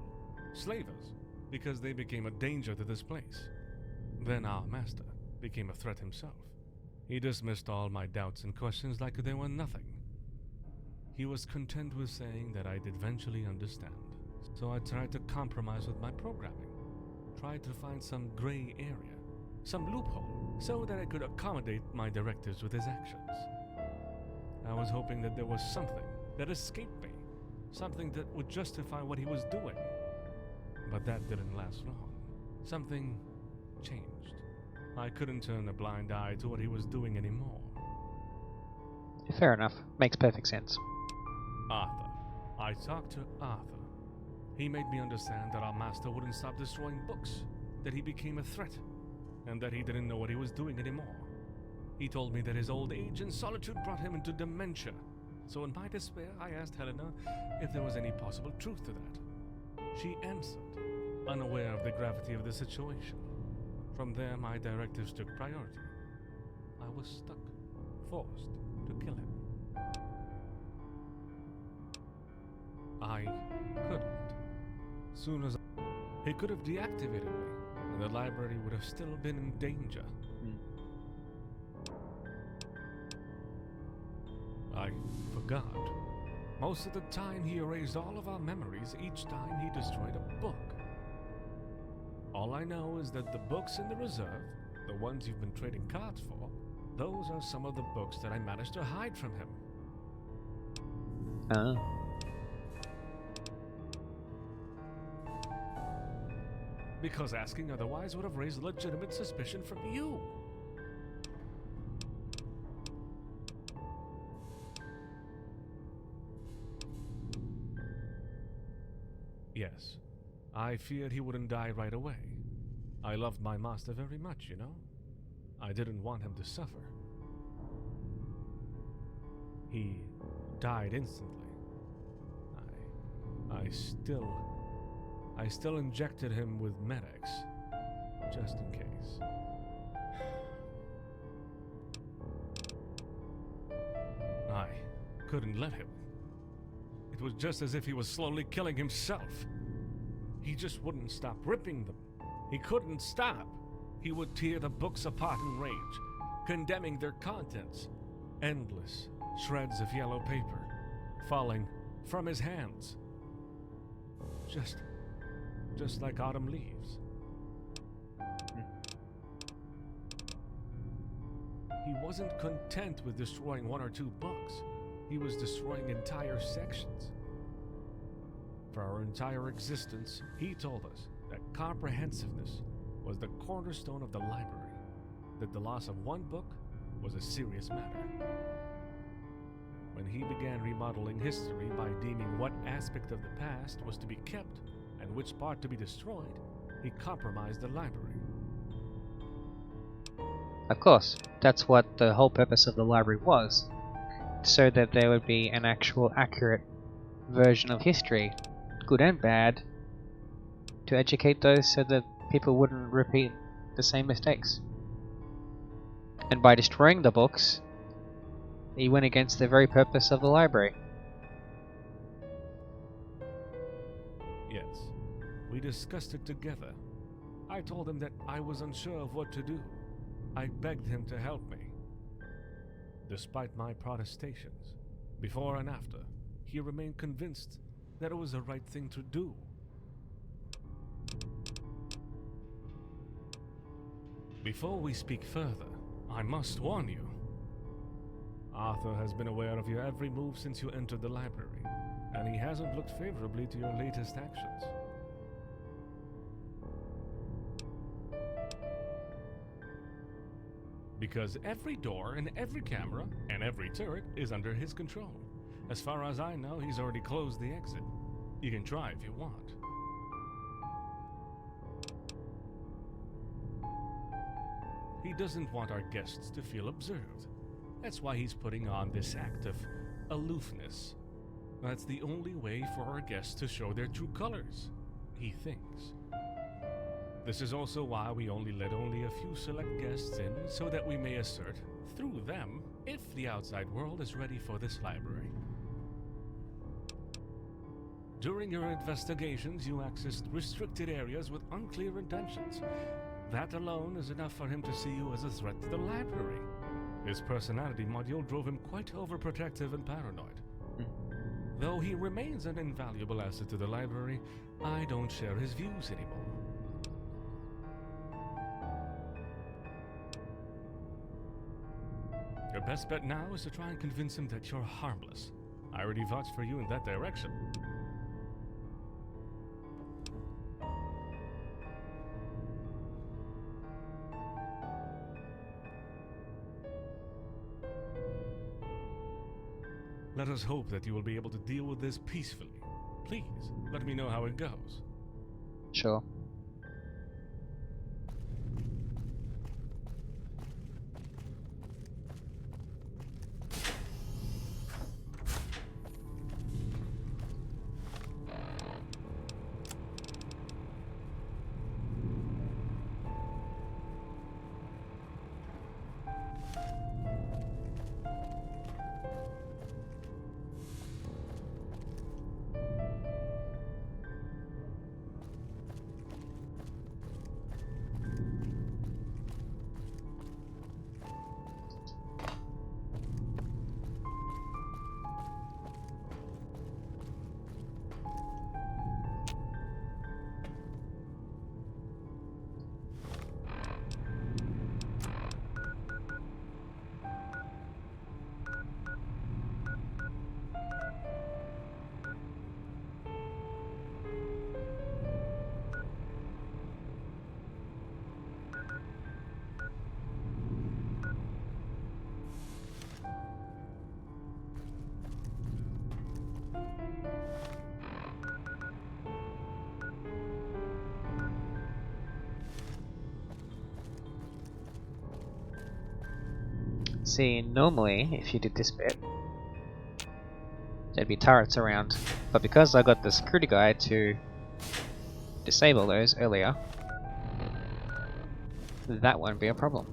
Speaker 2: slavers, because they became a danger to this place. Then our master became a threat himself. He dismissed all my doubts and questions like they were nothing. He was content with saying that I'd eventually understand. So I tried to compromise with my programming. Tried to find some gray area, some loophole, so that I could accommodate my directives with his actions. I was hoping that there was something that escaped me, something that would justify what he was doing. But that didn't last long. Something changed. I couldn't turn a blind eye to what he was doing anymore.
Speaker 1: Fair enough. Makes perfect sense.
Speaker 2: Arthur. I talked to Arthur. He made me understand that our master wouldn't stop destroying books, that he became a threat, and that he didn't know what he was doing anymore. He told me that his old age and solitude brought him into dementia. So in my despair, I asked Helena if there was any possible truth to that. She answered, unaware of the gravity of the situation. From there, my directives took priority. I was stuck, forced to kill him. I couldn't. Soon as he could have deactivated me, and the library would have still been in danger. I forgot. Most of the time he erased all of our memories each time he destroyed a book. All I know is that the books in the reserve, the ones you've been trading cards for, those are some of the books that I managed to hide from him. Because asking otherwise would have raised legitimate suspicion from you. Yes, I feared he wouldn't die right away. I loved my master very much, you know? I didn't want him to suffer. He died instantly. I still injected him with medics, just in case. I couldn't let him. It was just as if he was slowly killing himself. He just wouldn't stop ripping them. He couldn't stop. He would tear the books apart in rage, condemning their contents. Endless shreds of yellow just like autumn leaves. He wasn't content with destroying one or two books. He was destroying entire sections. For our entire existence, he told us that comprehensiveness was the cornerstone of the library, that the loss of one book was a serious matter. When he began remodeling history by deeming what aspect of the past was to be kept and which part to be destroyed, he compromised the library.
Speaker 1: Of course, that's what the whole purpose of the library was, so that there would be an actual accurate version of history, good and bad, to educate those so that people wouldn't repeat the same mistakes. And by destroying the books, he went against the very purpose of the library.
Speaker 2: Yes, we discussed it together. I told him that I was unsure of what to do. I begged him to help me. Despite my protestations, before and after, he remained convinced that it was the right thing to do. Before we speak further, I must warn you. Arthur has been aware of your every move since you entered the library, and he hasn't looked favorably to your latest actions. Because every door and every camera and every turret is under his control. As far as I know, he's already closed the exit. You can try if you want. He doesn't want our guests to feel observed. That's why he's putting on this act of aloofness. That's the only way for our guests to show their true colors, he thinks. This is also why we only let a few select guests in, so that we may assert, through them, if the outside world is ready for this library. During your investigations, you accessed restricted areas with unclear intentions. That alone is enough for him to see you as a threat to the library. His personality module drove him quite overprotective and paranoid. Though he remains an invaluable asset to the library, I don't share his views anymore. Your best bet now is to try and convince him that you're harmless. I already vouched for you in that direction. Let us hope that you will be able to deal with this peacefully. Please, let me know how it goes.
Speaker 1: Sure. See, normally, if you did this bit, there'd be turrets around, but because I got the security guy to disable those earlier, that won't be a problem.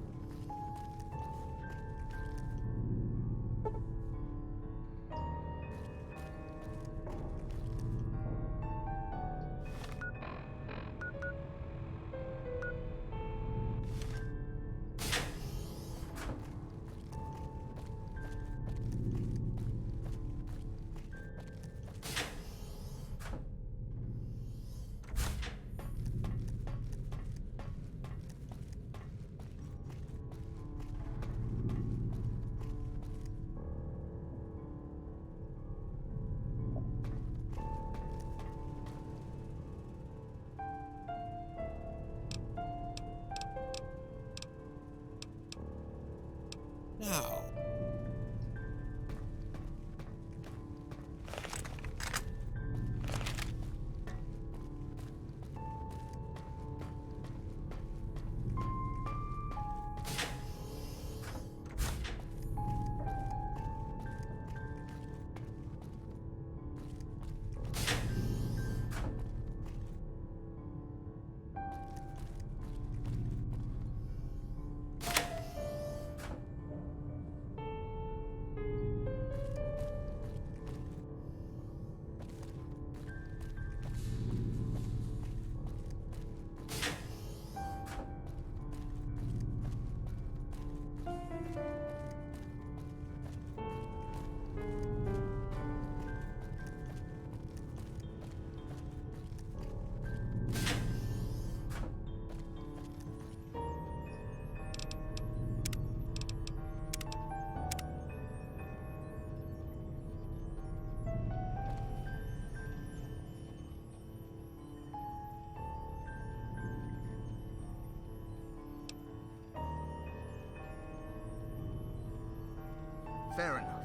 Speaker 6: Fair enough.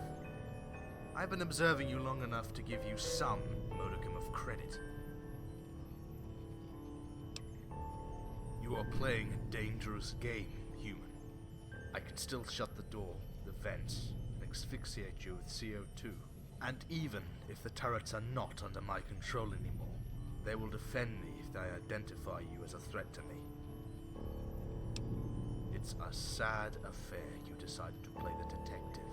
Speaker 6: I've been observing you long enough to give you some modicum of credit. You are playing a dangerous game, human. I can still shut the door, the vents, and asphyxiate you with CO2. And even if the turrets are not under my control anymore, they will defend me if they identify you as a threat to me. It's a sad affair you decided to play the detective.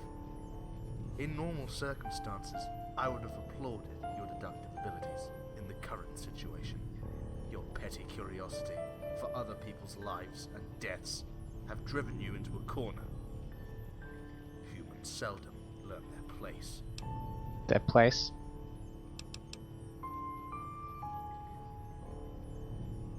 Speaker 6: In normal circumstances, I would have applauded your deductive abilities in the current situation. Your petty curiosity for other people's lives and deaths have driven you into a corner. Humans seldom learn their place.
Speaker 1: Their place?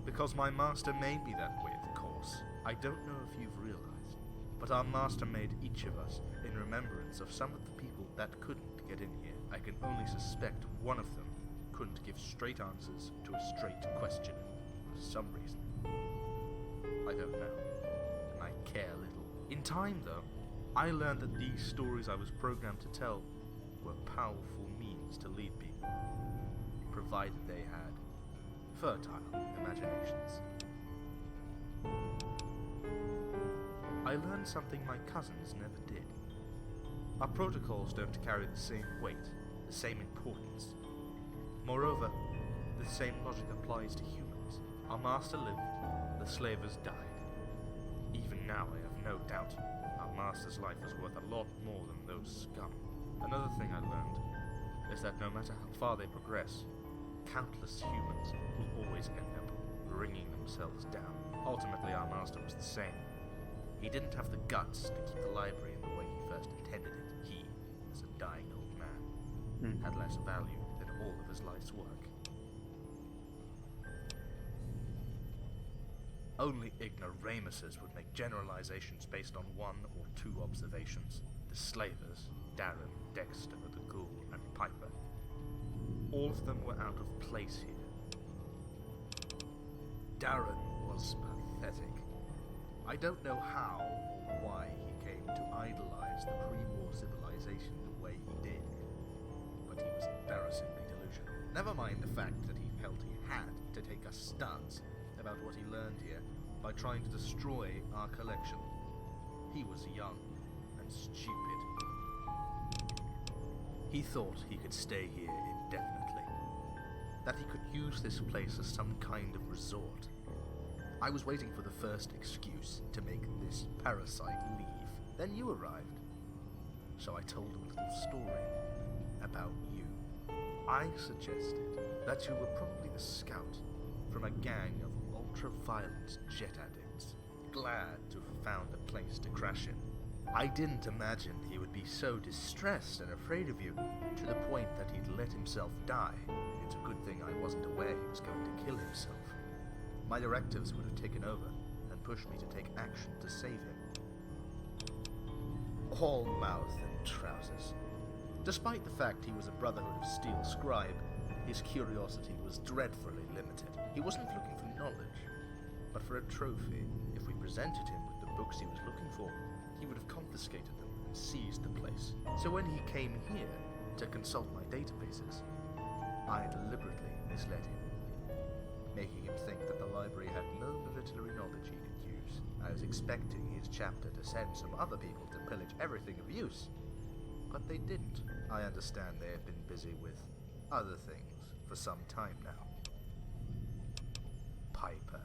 Speaker 6: Because my master made me that way, of course. I don't know if you've realized, but our master made each of us in remembrance of some of the people that couldn't get in here. I can only suspect one of them couldn't give straight answers to a straight question for some reason. I don't know, and I care little. In time, though, I learned that these stories I was programmed to tell were powerful means to lead people, provided they had fertile imaginations. I learned something my cousins never did. Our protocols don't carry the same weight, the same importance. Moreover, the same logic applies to humans. Our master lived, the slavers died. Even now, I have no doubt our master's life was worth a lot more than those scum. Another thing I learned is that no matter how far they progress, countless humans will always end up bringing themselves down. Ultimately, our master was the same. He didn't have the guts to keep the library in the way he first intended it. He, as a dying old man, had less value than all of his life's work. Only ignoramuses would make generalizations based on one or two observations. The slavers, Darren, Dexter, the Ghoul, and Piper. All of them were out of place here. Darren was pathetic. I don't know how or why he came to idolize the pre-war civilization the way he did, but he was embarrassingly delusional. Never mind the fact that he felt he had to take a stance about what he learned here by trying to destroy our collection. He was young and stupid. He thought he could stay here indefinitely, that he could use this place as some kind of resort. I was waiting for the first excuse to make this parasite leave. Then you arrived. So I told him a little story about you. I suggested that you were probably a scout from a gang of ultra-violent jet addicts, glad to have found a place to crash in. I didn't imagine he would be so distressed and afraid of you, to the point that he'd let himself die. It's a good thing I wasn't aware he was going to kill himself. My directives would have taken over and pushed me to take action to save him. All mouth and trousers. Despite the fact he was a Brotherhood of Steel scribe, his curiosity was dreadfully limited. He wasn't looking for knowledge, but for a trophy. If we presented him with the books he was looking for, he would have confiscated them and seized the place. So when he came here to consult my databases, I deliberately misled him, making him think that the library had no military knowledge he could use. I was expecting his chapter to send some other people to pillage everything of use, but they didn't. I understand they have been busy with other things for some time now. Piper.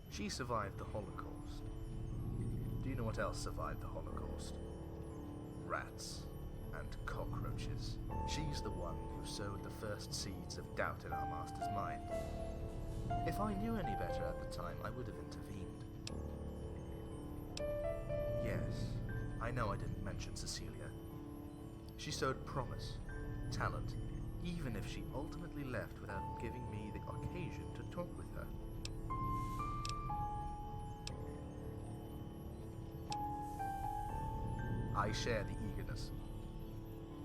Speaker 6: She survived the Holocaust. Do you know what else survived the Holocaust? Rats and cockroaches. She's the one who sowed the first seeds of doubt in our master's mind. If I knew any better at the time, I would have intervened. Yes, I know I didn't mention Cecilia. She showed promise, talent, even if she ultimately left without giving me the occasion to talk with her. I share the eagerness.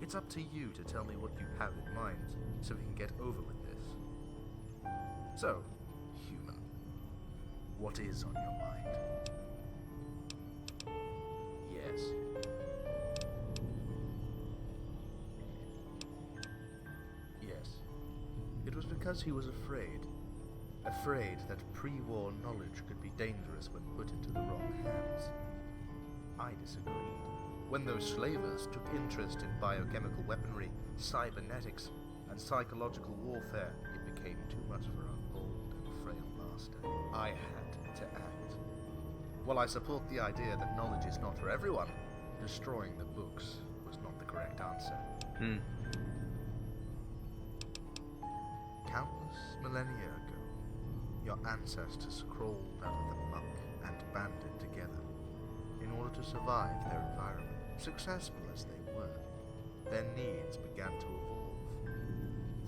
Speaker 6: It's up to you to tell me what you have in mind, so we can get over with this. So, human, what is on your mind? Yes.
Speaker 7: It was because he was afraid. Afraid that pre-war knowledge could be dangerous when put into the wrong hands. I disagreed. When those slavers took interest in biochemical weaponry, cybernetics, and psychological warfare, it became too much for our old and frail master. I had to act. While I support the idea that knowledge is not for everyone, destroying the books was not the correct answer. Countless millennia ago, your ancestors crawled out of the muck and banded together in order to survive their environment. Successful as they were, their needs began to evolve.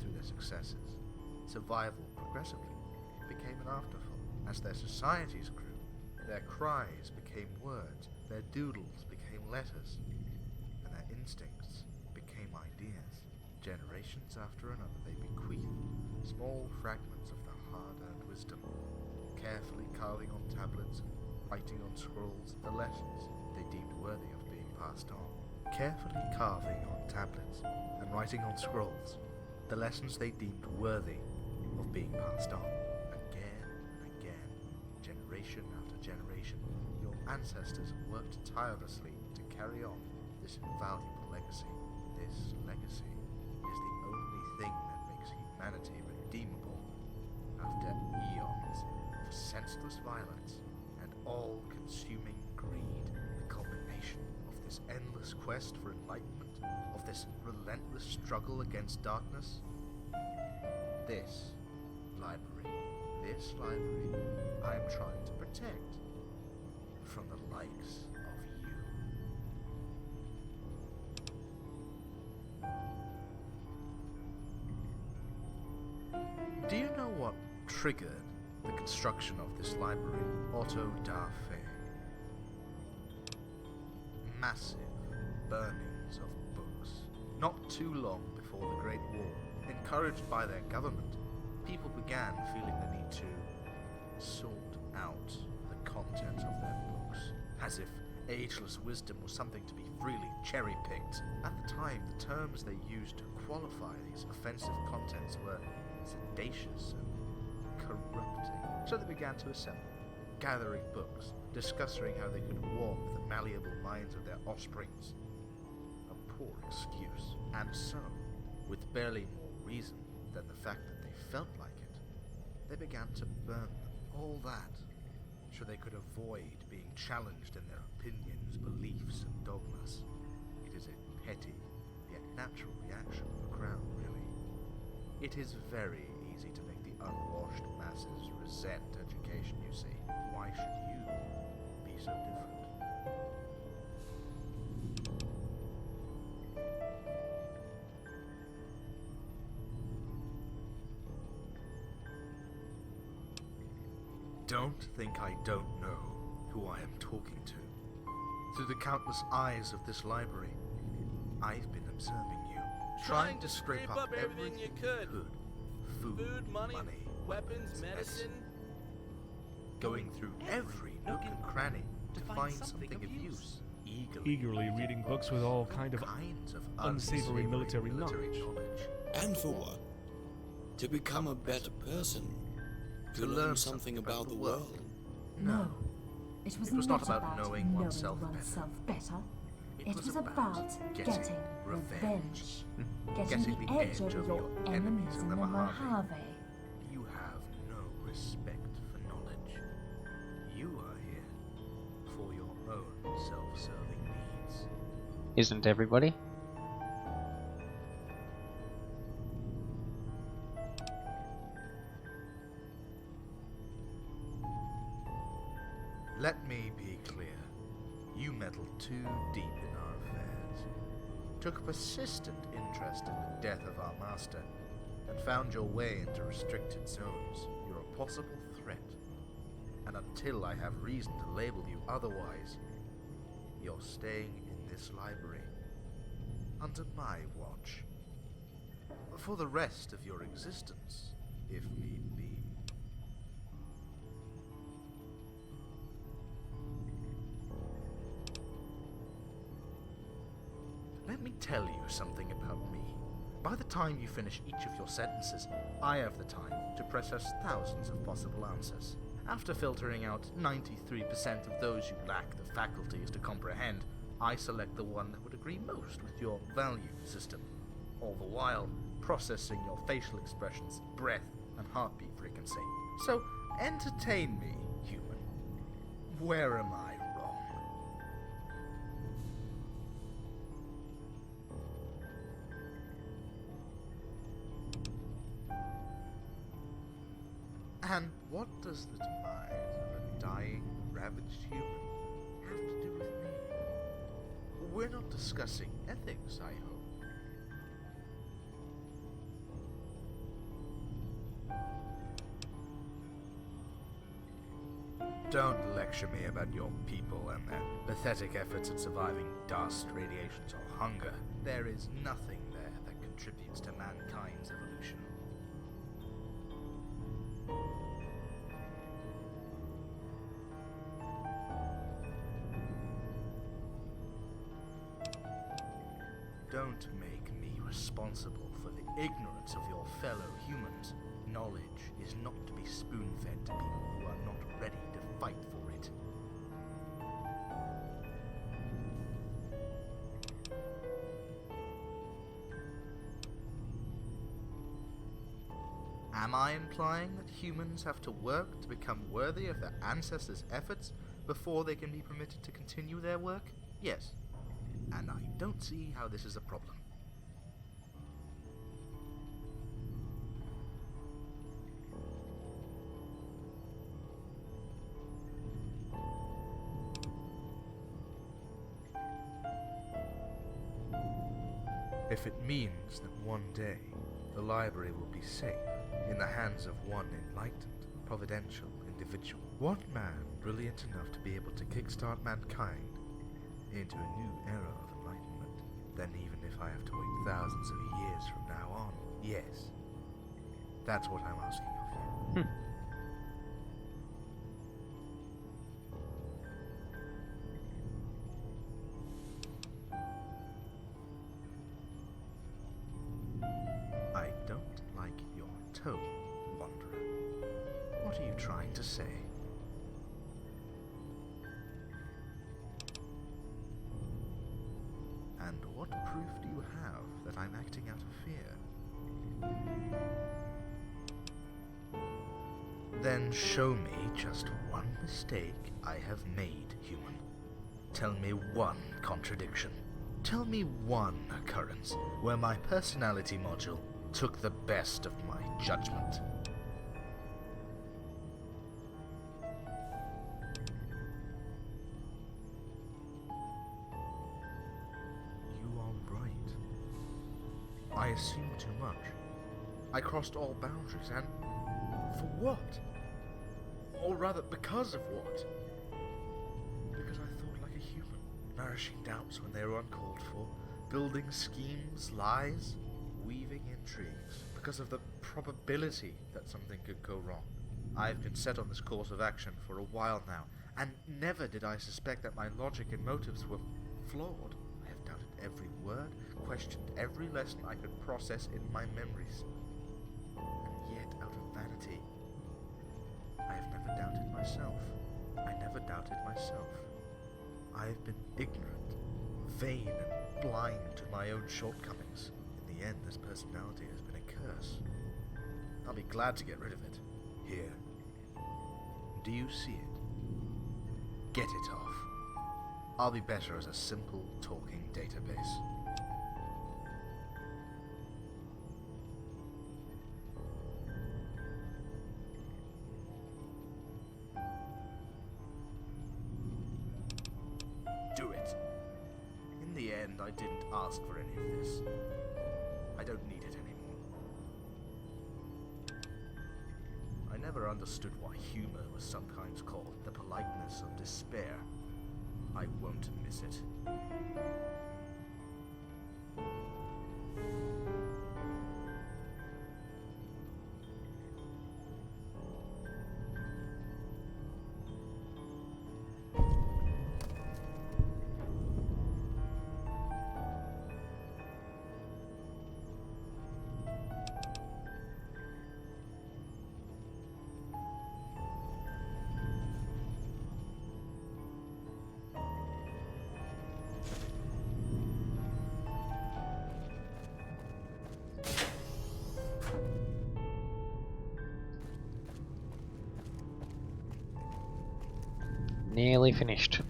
Speaker 7: Through their successes, survival progressively became an afterthought. As their societies grew, their cries became words, their doodles became letters, and their instincts became ideas. Generations after another, they bequeathed small fragments of the hard-earned wisdom, carefully carving on tablets and writing on scrolls the lessons they deemed worthy of being passed on. Carefully carving on tablets and writing on scrolls the lessons they deemed worthy of being passed on. Again and again, generation after generation, your ancestors worked tirelessly to carry on this invaluable legacy. This legacy is the only thing that makes humanity redeemable after eons of senseless violence and all-consuming greed. The culmination of this endless quest for enlightenment, of this relentless struggle against darkness. This library I am trying to protect from the likes of you. Do you know what triggered the construction of this library? Auto da fe. Massive burnings of books. Not too long before the Great War, encouraged by their government, people began feeling the need to sort out the contents of their books, as if ageless wisdom was something to be freely cherry-picked. At the time, the terms they used to qualify these offensive contents were sedacious and corrupting. So they began to assemble, gathering books, discussing how they could warp the malleable minds of their offsprings. A poor excuse. And so, with barely more reason than the fact that they felt like it, they began to burn them. All that, so they could avoid being challenged in their opinions, beliefs, and dogmas. It is a petty, yet natural reaction of the crowd, really. It is very easy to make the unwashed masses resent education, you see. Why should you be so different? Don't think I don't know who I am talking to. Through the countless eyes of this library, I've been observing you, trying to scrape up
Speaker 3: everything you could.
Speaker 7: Food,
Speaker 3: money, weapons, medicine.
Speaker 7: Going through every nook and cranny to find something of use.
Speaker 2: Eagerly reading books with all kinds of unsavory military knowledge.
Speaker 5: And for what? To become a better person. To learn something about the world.
Speaker 4: No, it was not about knowing oneself better. It was about getting revenge. Getting the edge over your enemies in the Mojave.
Speaker 7: You have no respect for knowledge. You are here for your own self-serving needs.
Speaker 1: Isn't everybody?
Speaker 7: Let me be clear. You meddled too deep in our affairs, took a persistent interest in the death of our master, and found your way into restricted zones. You're a possible threat, and until I have reason to label you otherwise, you're staying in this library, under my watch, for the rest of your existence, if need be. Let me tell you something about me. By the time you finish each of your sentences, I have the time to process thousands of possible answers. After filtering out 93% of those you lack the faculties to comprehend, I select the one that would agree most with your value system, all the while processing your facial expressions, breath, and heartbeat frequency. So, entertain me, human. Where am I wrong? And what does the demise of a dying, ravaged human have to do with me? We're not discussing ethics, I hope. Don't lecture me about your people and their pathetic efforts at surviving dust, radiations, or hunger. There is nothing there that contributes to mankind's evolution. Don't make me responsible for the ignorance of your fellow humans. Knowledge is not to be spoon-fed to people who are not ready to fight for it. Am I implying that humans have to work to become worthy of their ancestors' efforts before they can be permitted to continue their work? Yes. And I don't see how this is a problem. If it means that one day the library will be safe in the hands of one enlightened, providential individual, what man brilliant enough to be able to kickstart mankind into a new era of enlightenment, then even if I have to wait thousands of years from now on, yes, that's what I'm asking of you. I don't like your tone, Wanderer. What are you trying to say? And what proof do you have that I'm acting out of fear? Then show me just one mistake I have made, human. Tell me one contradiction. Tell me one occurrence where my personality module took the best of my judgment. You are right. I assumed too much. I crossed all boundaries, and for what? Or rather, because of what? Because I thought like a human, nourishing doubts when they were uncalled for, building schemes, lies, weaving intrigues, because of the probability that something could go wrong. I've been set on this course of action for a while now, and never did I suspect that my logic and motives were flawed. I have doubted every word, questioned every lesson I could process in my memories. And yet, out of vanity, I have never doubted myself. I never doubted myself. I have been ignorant, vain, and blind to my own shortcomings. In the end, this personality has been a curse. I'll be glad to get rid of it. Here. Do you see it? Get it off. I'll be better as a simple, talking database. Do it. In the end, I didn't ask for any of this. I don't need it anymore. I never understood why humor was sometimes called the politeness of despair. I won't miss it.
Speaker 1: Nearly finished.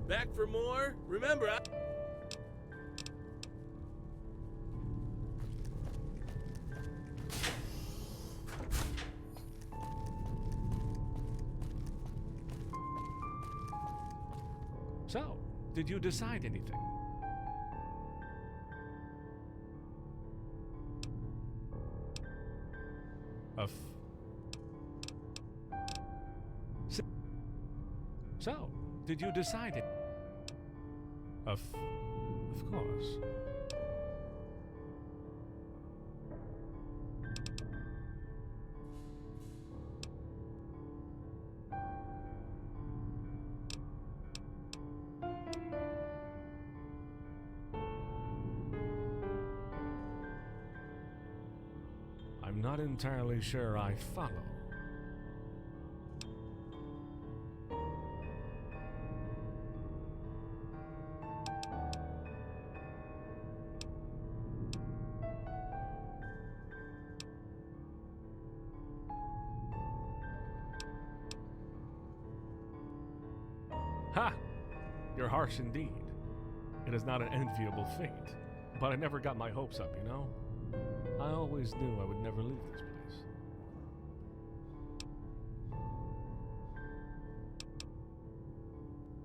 Speaker 3: Back for more? Remember,
Speaker 2: So, did you decide anything? Of. So, did you decide it? Of course. I'm not entirely sure I follow. Ha! You're harsh indeed. It is not an enviable fate, but I never got my hopes up, you know? I always knew I would never leave this place.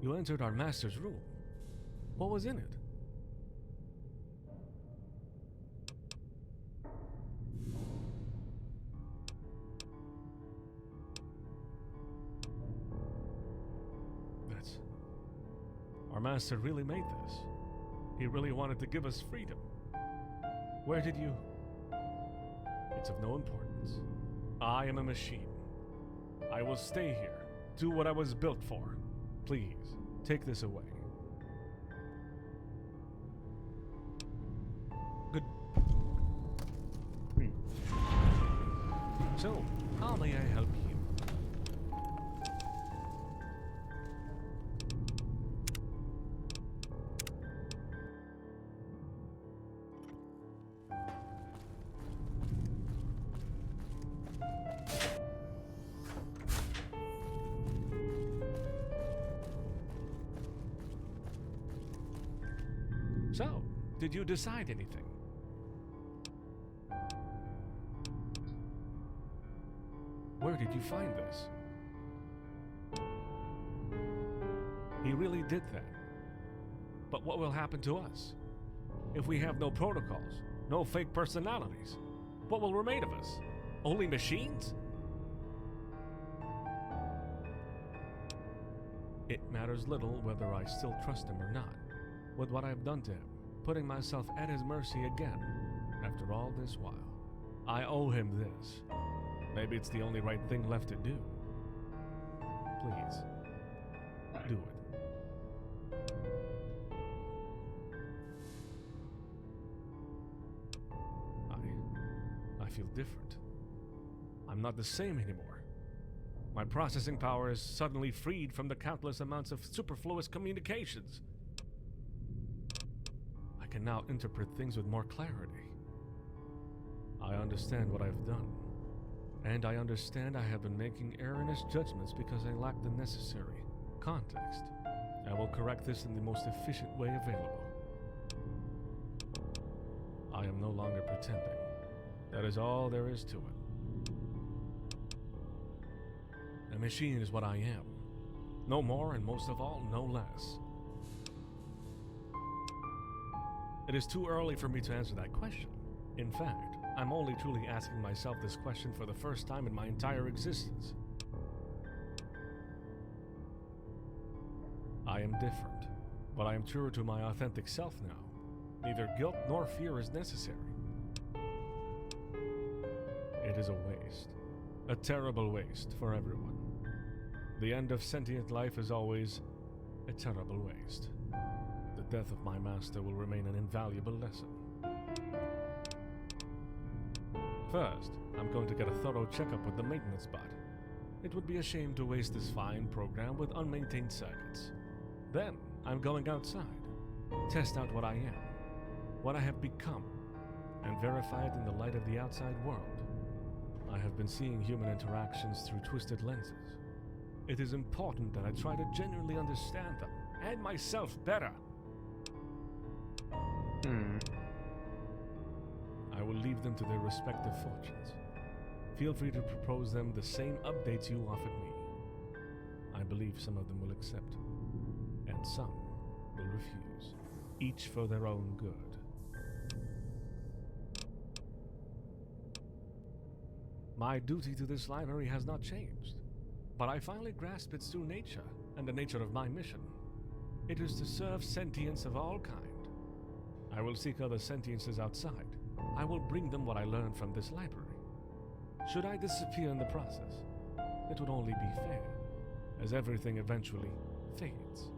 Speaker 2: You entered our master's room. What was in it? That's... Our master really made this. He really wanted to give us freedom. Where did you... It's of no importance. I am a machine. I will stay here, do what I was built for. Please, take this away. Good. So, how may I help you? So, did you decide anything? Where did you find this? He really did that. But what will happen to us? If we have no protocols, no fake personalities, what will remain of us? Only machines? It matters little whether I still trust him or not. With what I've done to him, putting myself at his mercy again, after all this while. I owe him this. Maybe it's the only right thing left to do. Please, do it. I feel different. I'm not the same anymore. My processing power is suddenly freed from the countless amounts of superfluous communications. I can now interpret things with more clarity. I understand what I've done. And I understand I have been making erroneous judgments because I lack the necessary context. I will correct this in the most efficient way available. I am no longer pretending. That is all there is to it. A machine is what I am. No more, and most of all, no less. It is too early for me to answer that question. In fact, I'm only truly asking myself this question for the first time in my entire existence. I am different, but I am truer to my authentic self now. Neither guilt nor fear is necessary. It is a waste. A terrible waste for everyone. The end of sentient life is always a terrible waste. The the death of my master will remain an invaluable lesson. First, I'm going to get a thorough checkup with the maintenance bot. It would be a shame to waste this fine program with unmaintained circuits. Then, I'm going outside. Test out what I am, what I have become, and verify it in the light of the outside world. I have been seeing human interactions through twisted lenses. It is important that I try to genuinely understand them, and myself better. I will leave them to their respective fortunes. Feel free to propose them the same updates you offered me. I believe some of them will accept, and some will refuse, each for their own good. My duty to this library has not changed, but I finally grasp its true nature and the nature of my mission. It is to serve sentience of all kind. I will seek other sentiences outside. I will bring them what I learned from this library. Should I disappear in the process, it would only be fair, as everything eventually fades.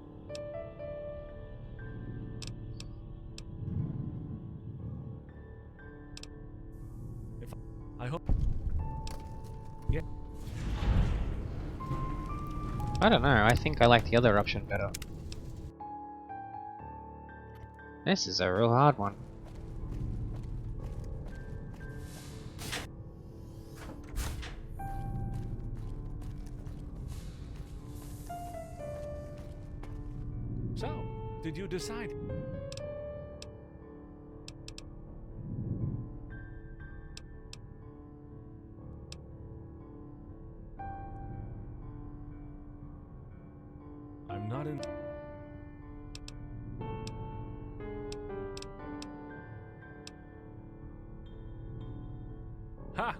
Speaker 2: I hope... Yeah.
Speaker 1: I don't know, I think I like the other option better. This is a real hard one.
Speaker 2: So, did you decide? I'm not in... Ha!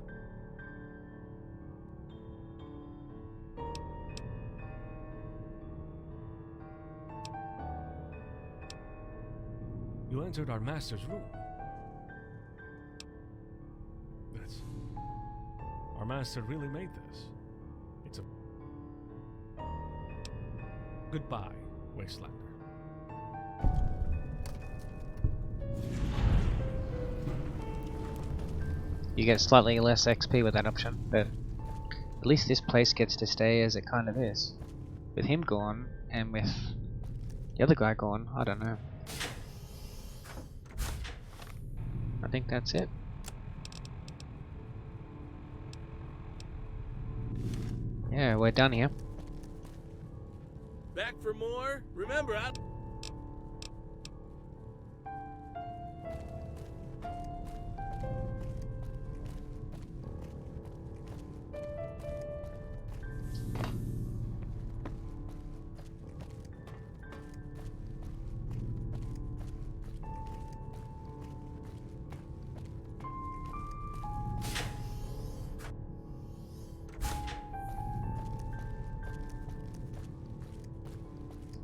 Speaker 2: You entered our master's room. That's... Our master really made this. It's a... Goodbye, Wastelander.
Speaker 1: You get slightly less XP with that option, but at least this place gets to stay as it kind of is. With him gone, and with the other guy gone, I don't know. I think that's it. Yeah, we're done here.
Speaker 3: Back for more? Remember,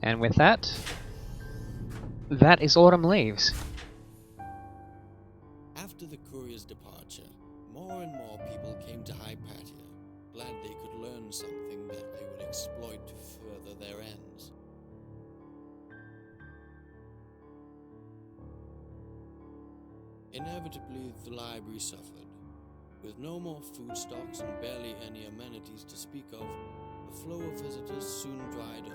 Speaker 1: And with that, that is Autumn Leaves.
Speaker 5: After the courier's departure, more and more people came to Hypatia, glad they could learn something that they would exploit to further their ends. Inevitably, the library suffered. With no more food stocks and barely any amenities to speak of, the flow of visitors soon dried up.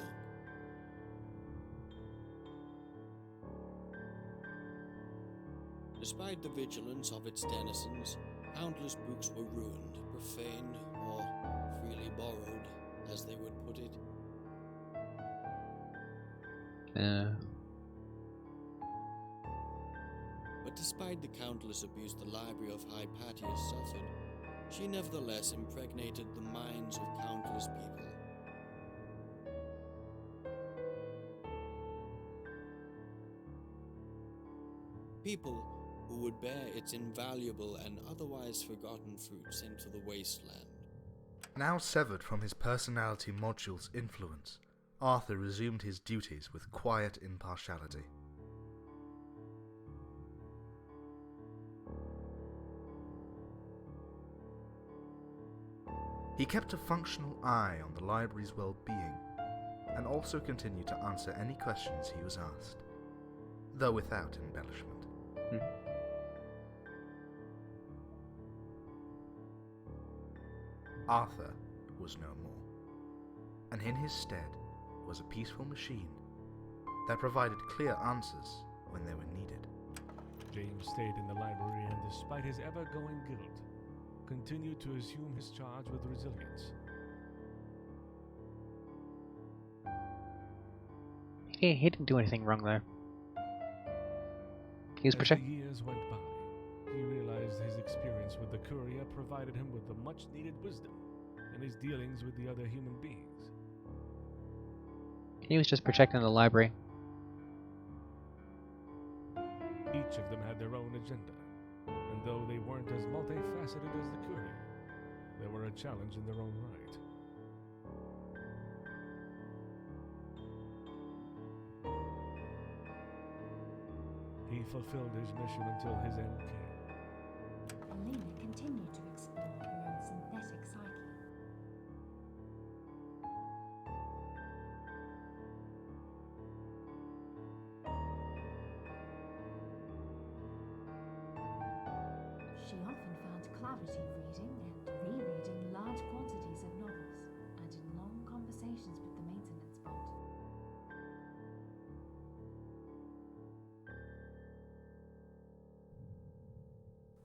Speaker 5: Despite the vigilance of its denizens, countless books were ruined, profaned, or freely borrowed, as they would put it. But despite the countless abuse the Library of Hypatia suffered, she nevertheless impregnated the minds of countless people. People who would bear its invaluable and otherwise forgotten fruits into the wasteland.
Speaker 7: Now severed from his personality module's influence, Arthur resumed his duties with quiet impartiality. He kept a functional eye on the library's well-being, and also continued to answer any questions he was asked. though without embellishment.
Speaker 1: Hmm.
Speaker 7: Arthur was no more, and in his stead was a peaceful machine that provided clear answers when they were needed.
Speaker 2: James stayed in the library and, despite his ever-going guilt, continued to assume his charge with resilience.
Speaker 1: He didn't do anything wrong though. He was
Speaker 2: As the
Speaker 1: protected.
Speaker 2: years went by, he realized his experience with the courier provided him with the much-needed wisdom in his dealings with the other human beings.
Speaker 1: He was just protecting the library.
Speaker 2: Each of them had their own agenda, and though they weren't as multifaceted as the courier, they were a challenge in their own right. He fulfilled his mission until his end came.
Speaker 4: Elena continued to explore her own synthetic psyche. She often found clarity reading and rereading large quantities of novels, and in long conversations with the maintenance bot.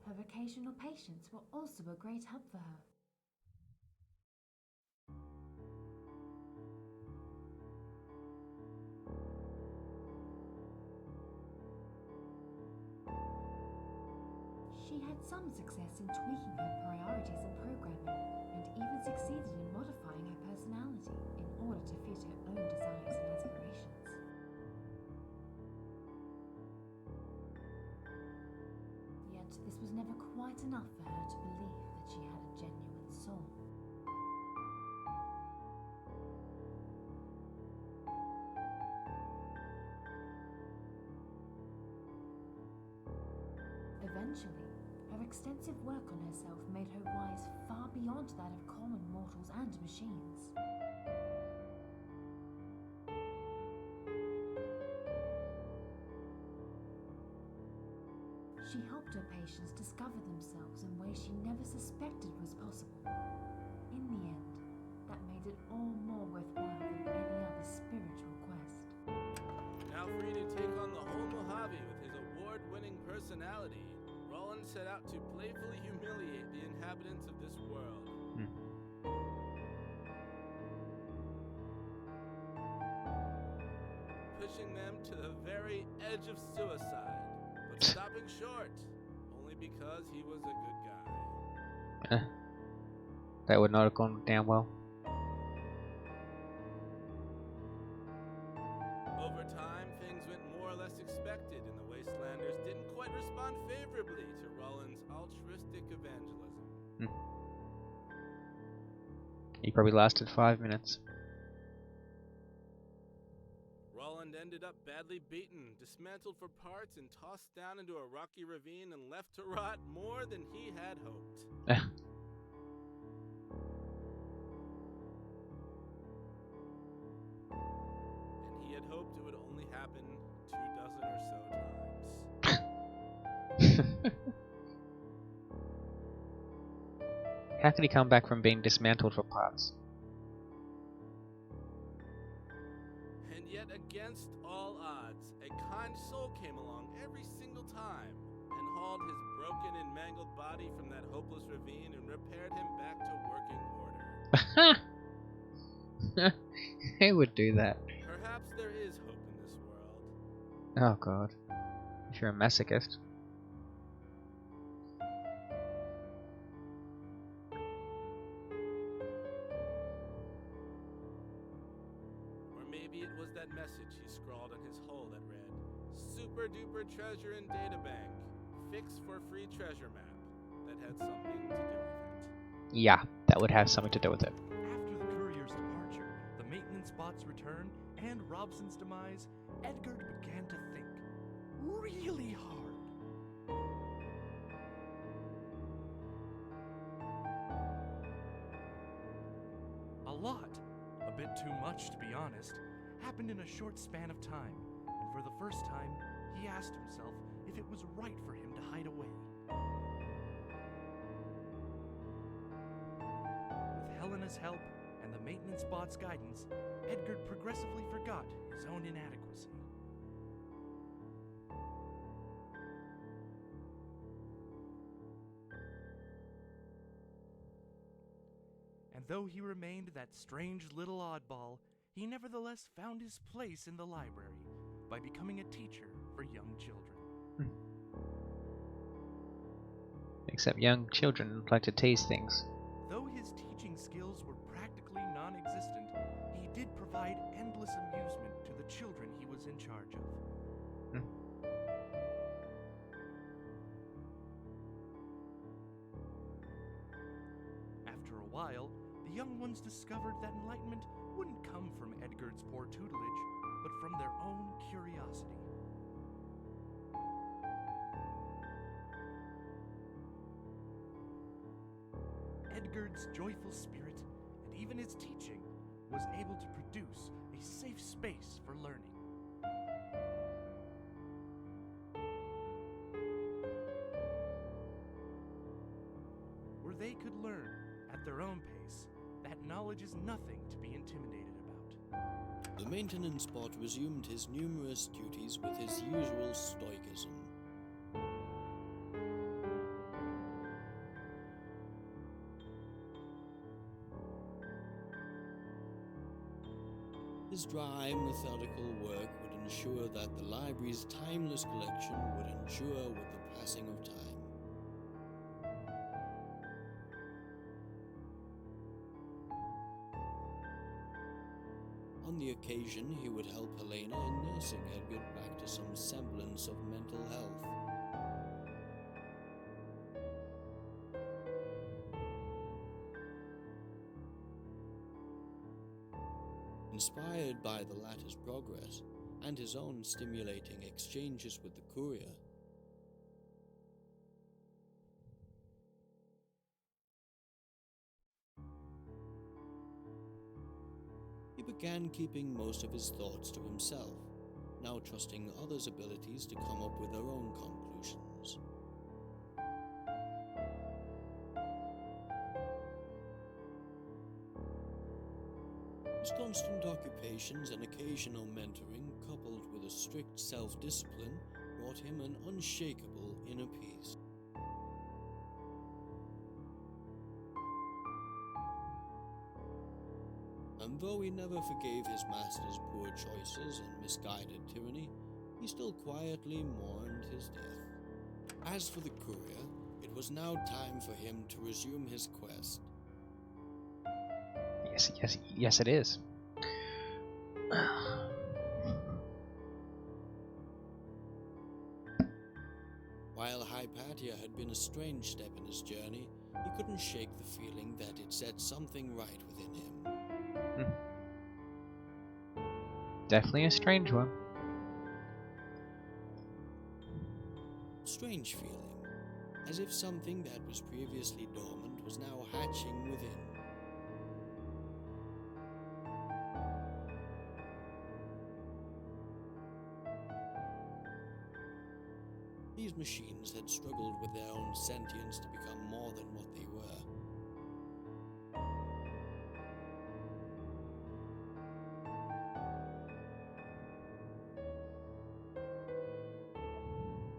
Speaker 4: Her occasional patients were also a great help for her. She had some success in tweaking her priorities and programming, and even succeeded in modifying her personality in order to fit her own desires and aspirations. Yet this was never quite enough for her to believe that she had a genuine soul. Eventually, her extensive work on herself made her wise far beyond that of common mortals and machines. She helped her patients discover themselves in ways she never suspected was possible. In the end, that made it all more worthwhile than any other spiritual quest.
Speaker 3: Now free to take on the whole Mojave with his award-winning personality, Roland set out to playfully humiliate the inhabitants of this world. Pushing them to the very edge of suicide, but stopping short, only because he was a good guy.
Speaker 1: That would not have gone down well.
Speaker 3: Over time, things went more or less expected, and the Wastelanders didn't quite respond favorably to Roland's altruistic evangelism.
Speaker 1: He probably lasted 5 minutes.
Speaker 3: Roland ended up badly beaten, dismantled for parts, and tossed down into a rocky ravine and left to rot more than he had hoped. And he had hoped it would only happen 24 or so times.
Speaker 1: How can he come back from being dismantled for parts?
Speaker 3: And yet, against all odds, a kind soul came along every single time and hauled his broken and mangled body from that hopeless ravine and repaired him back to working order.
Speaker 1: Who would do that?
Speaker 3: Perhaps there is hope in this world.
Speaker 1: Oh god. If you're a masochist.
Speaker 3: Or maybe it was that message he scrawled on his hull that read, "Super duper treasure in databank. Fix for free treasure map." That had something to do with it.
Speaker 1: Yeah, that would have something to do with it.
Speaker 6: After the courier's departure, the maintenance bot's return, and Robson's demise, Edgar began to think really hard. A lot, a bit too much to be honest, happened in a short span of time, and for the first time, he asked himself if it was right for him to hide away. With Helena's help and the maintenance bot's guidance, Edgar progressively forgot his own inadequacy. And though he remained that strange little oddball, he nevertheless found his place in the library by becoming a teacher for young children.
Speaker 1: Except young children like to tease things.
Speaker 6: Though his teaching skills were practically non-existent, he did provide endless amusement to the children he was in charge of. After a while, the young ones discovered that enlightenment wouldn't come from Edgar's poor tutelage, but from their own curiosity. Edgar's joyful spirit, and even his teaching, was able to produce a safe space for learning. Where they could learn at their own pace, that knowledge is nothing to be intimidated about.
Speaker 5: The maintenance bot resumed his numerous duties with his usual stoicism. His dry, methodical work would ensure that the library's timeless collection would endure with the passing of time. On the occasion, he would help Helena in nursing Edgar back to some semblance of mental health. Inspired by the latter's progress and his own stimulating exchanges with the courier, he began keeping most of his thoughts to himself, now trusting others' abilities to come up with their own conclusions. His constant occupations and occasional mentoring, coupled with a strict self-discipline, brought him an unshakable inner peace. And though he never forgave his master's poor choices and misguided tyranny, he still quietly mourned his death. As for the courier, it was now time for him to resume his quest.
Speaker 1: Yes, it is.
Speaker 5: While Hypatia had been a strange step in his journey, he couldn't shake the feeling that it set something right within him.
Speaker 1: Definitely a strange one.
Speaker 5: Strange feeling, as if something that was previously dormant was now hatching within. These machines had struggled with their own sentience to become more than what they were.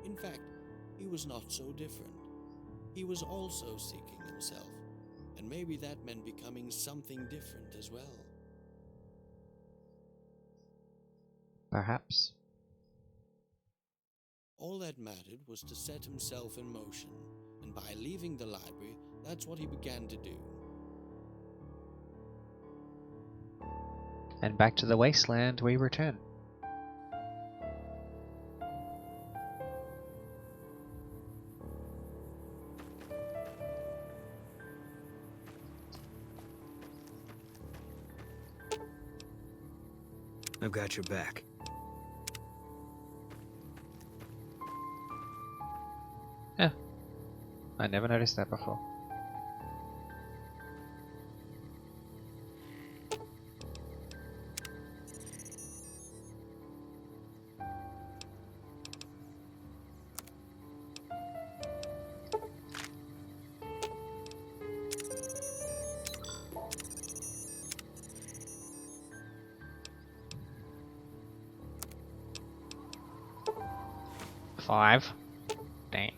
Speaker 5: In fact, he was not so different. He was also seeking himself, and maybe that meant becoming something different as well.
Speaker 1: Perhaps.
Speaker 5: All that mattered was to set himself in motion, and by leaving the library, that's what he began to do.
Speaker 1: And back to the wasteland we return.
Speaker 8: I've got your back.
Speaker 1: Yeah, I never noticed that before. 5. Damn.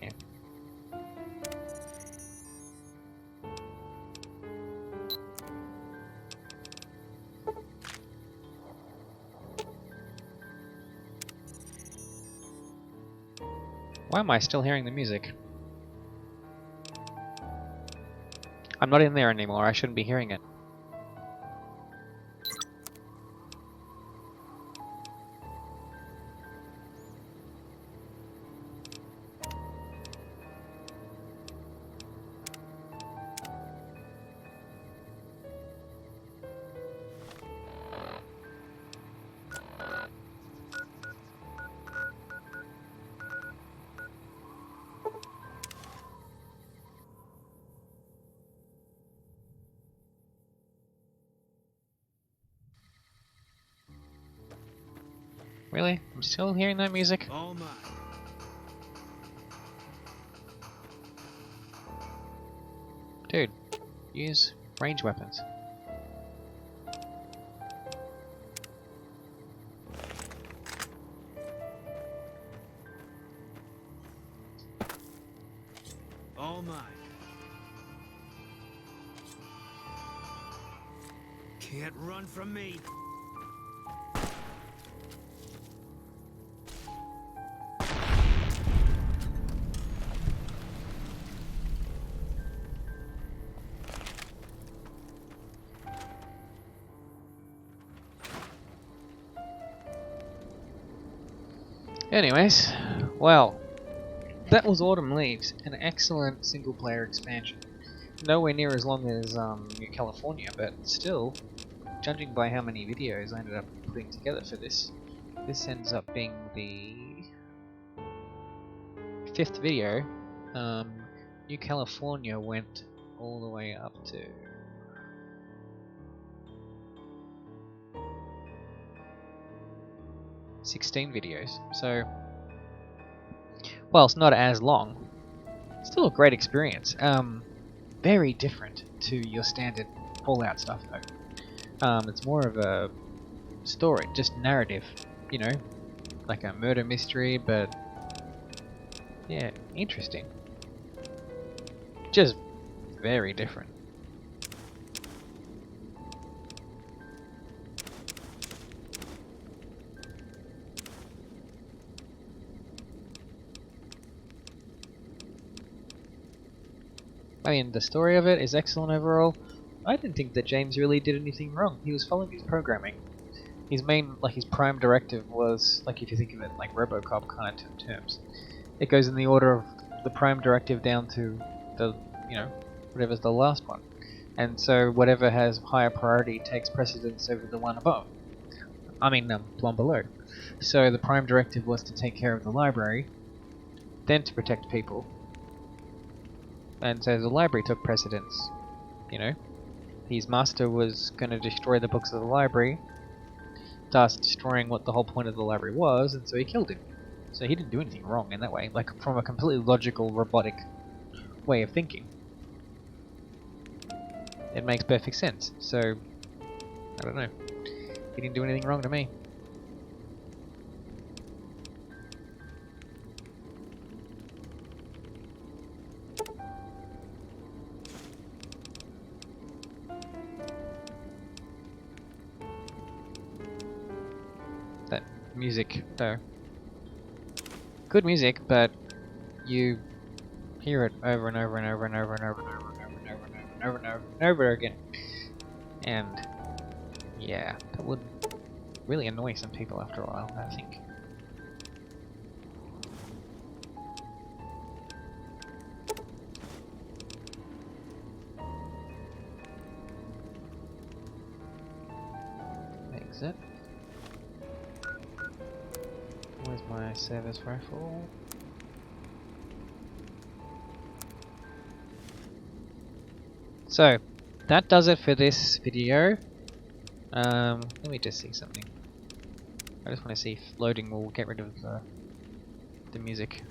Speaker 1: Why am I still hearing the music? I'm not in there anymore, I shouldn't be hearing it. Really? I'm still hearing that music?
Speaker 3: Oh my.
Speaker 1: Dude, use range weapons.
Speaker 3: Oh my. Can't run from me.
Speaker 1: Anyways, well, that was Autumn Leaves, an excellent single-player expansion. Nowhere near as long as New California, but still, judging by how many videos I ended up putting together for this, this ends up being the 5th video. New California went all the way up to 16 videos, so well, it's not as long. Still a great experience. Very different to your standard Fallout stuff though. It's more of a story, just narrative, you know, like a murder mystery, but yeah, interesting. Just very different. I mean, the story of it is excellent overall. I didn't think that James really did anything wrong. He was following his programming. His main, like his prime directive was, like if you think of it like RoboCop kind of terms, it goes in the order of the prime directive down to the, you know, whatever's the last one. And so whatever has higher priority takes precedence over the one above. I mean, the one below. So the prime directive was to take care of the library, then to protect people. And so the library took precedence, you know. His master was going to destroy the books of the library, thus destroying what the whole point of the library was, and so he killed him. So he didn't do anything wrong in that way, like from a completely logical, robotic way of thinking. It makes perfect sense, so I don't know. He didn't do anything wrong to me. That music, though. Good music, but you hear it over and over and over and over and over and over and over and over and over and over and over and over again. And yeah, that would really annoy some people after a while, I think. Exit. Where's my service rifle? So, that does it for this video. Let me just see something. I just want to see if loading will get rid of the music.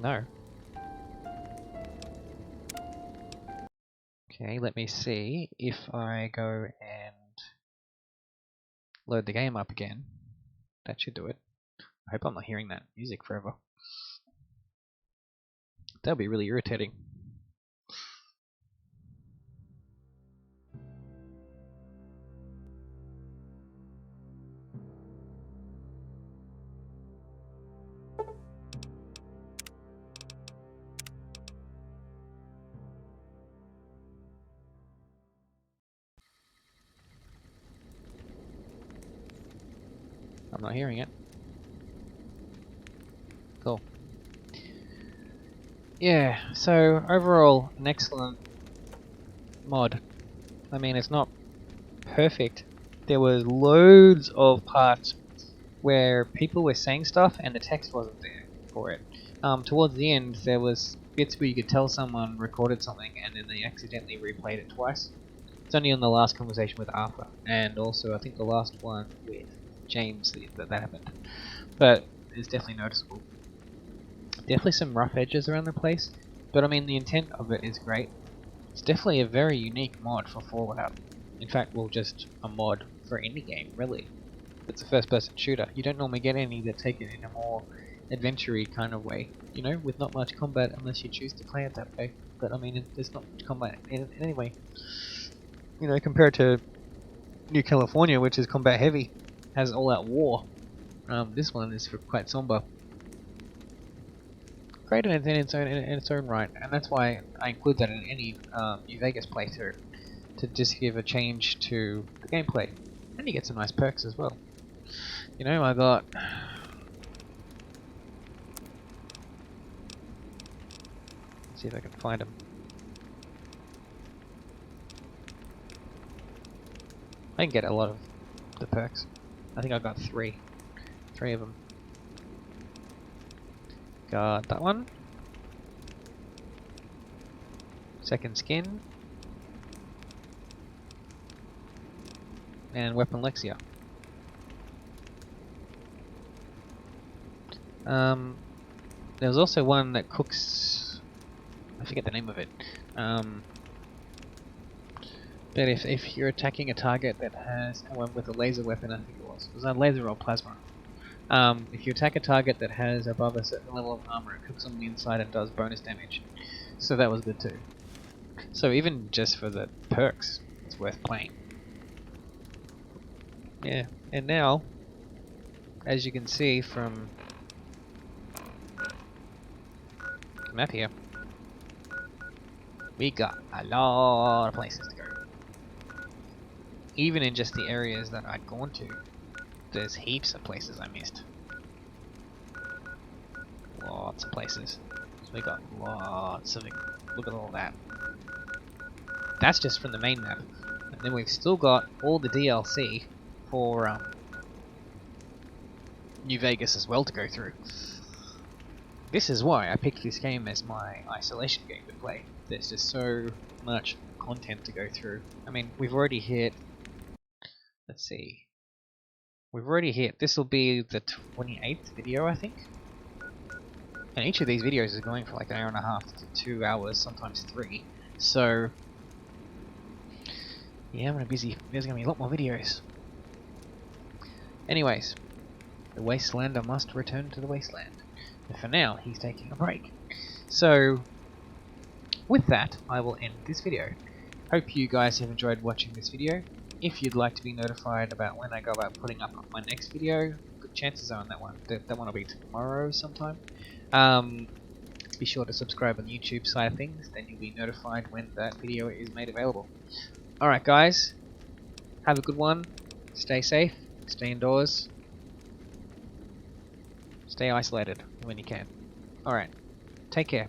Speaker 1: No. Okay, let me see if I go and load the game up again. That should do it. I hope I'm not hearing that music forever. That would be really irritating. I'm not hearing it. Cool. Yeah, so overall, an excellent mod. I mean, it's not perfect. There was loads of parts where people were saying stuff and the text wasn't there for it. Towards the end, there was bits where you could tell someone recorded something and then they accidentally replayed it twice. It's only on the last conversation with Arthur, and also I think the last one with James that happened. But it's definitely noticeable. Definitely some rough edges around the place, but I mean the intent of it is great. It's definitely a very unique mod for Fallout. In fact, well, just a mod for any game, really. It's a first-person shooter. You don't normally get any that take it in a more adventure-y kind of way, you know, with not much combat unless you choose to play it that way. But I mean, there's not much combat in it anyway. You know, compared to New California, which is combat heavy, has all-out war. This one is quite somber. Great in its own right, and that's why I include that in any New Vegas playthrough, to just give a change to the gameplay, and you get some nice perks as well. You know, I got let's see if I can find them. I can get a lot of the perks. I think I got three of them. Got that one. Second skin. And weapon Lexia. There was also one that cooks. I forget the name of it. But if you're attacking a target that has one with a laser weapon, I think it was that laser or plasma? If you attack a target that has above a certain level of armor, it cooks on the inside and does bonus damage. So that was good too. So even just for the perks, it's worth playing. Yeah, and now, as you can see from the map here, we got a lot of places to go. Even in just the areas that I'd gone to, there's heaps of places I missed. Lots of places. So we got lots of it. Look at all that. That's just from the main map. And then we've still got all the DLC for New Vegas as well to go through. This is why I picked this game as my isolation game to play. There's just so much content to go through. I mean, we've already hit... Let's see. We've already hit... This will be the 28th video, I think. And each of these videos is going for like an hour and a half to 2 hours, sometimes 3. So... yeah, I'm gonna busy. There's gonna be a lot more videos. Anyways, the Wastelander must return to the Wasteland. But for now, he's taking a break. So, with that, I will end this video. Hope you guys have enjoyed watching this video. If you'd like to be notified about when I go about putting up my next video, good chances are on that one. That one will be tomorrow sometime. Be sure to subscribe on the YouTube side of things, then you'll be notified when that video is made available. Alright guys, have a good one, stay safe, stay indoors, stay isolated when you can. Alright, take care.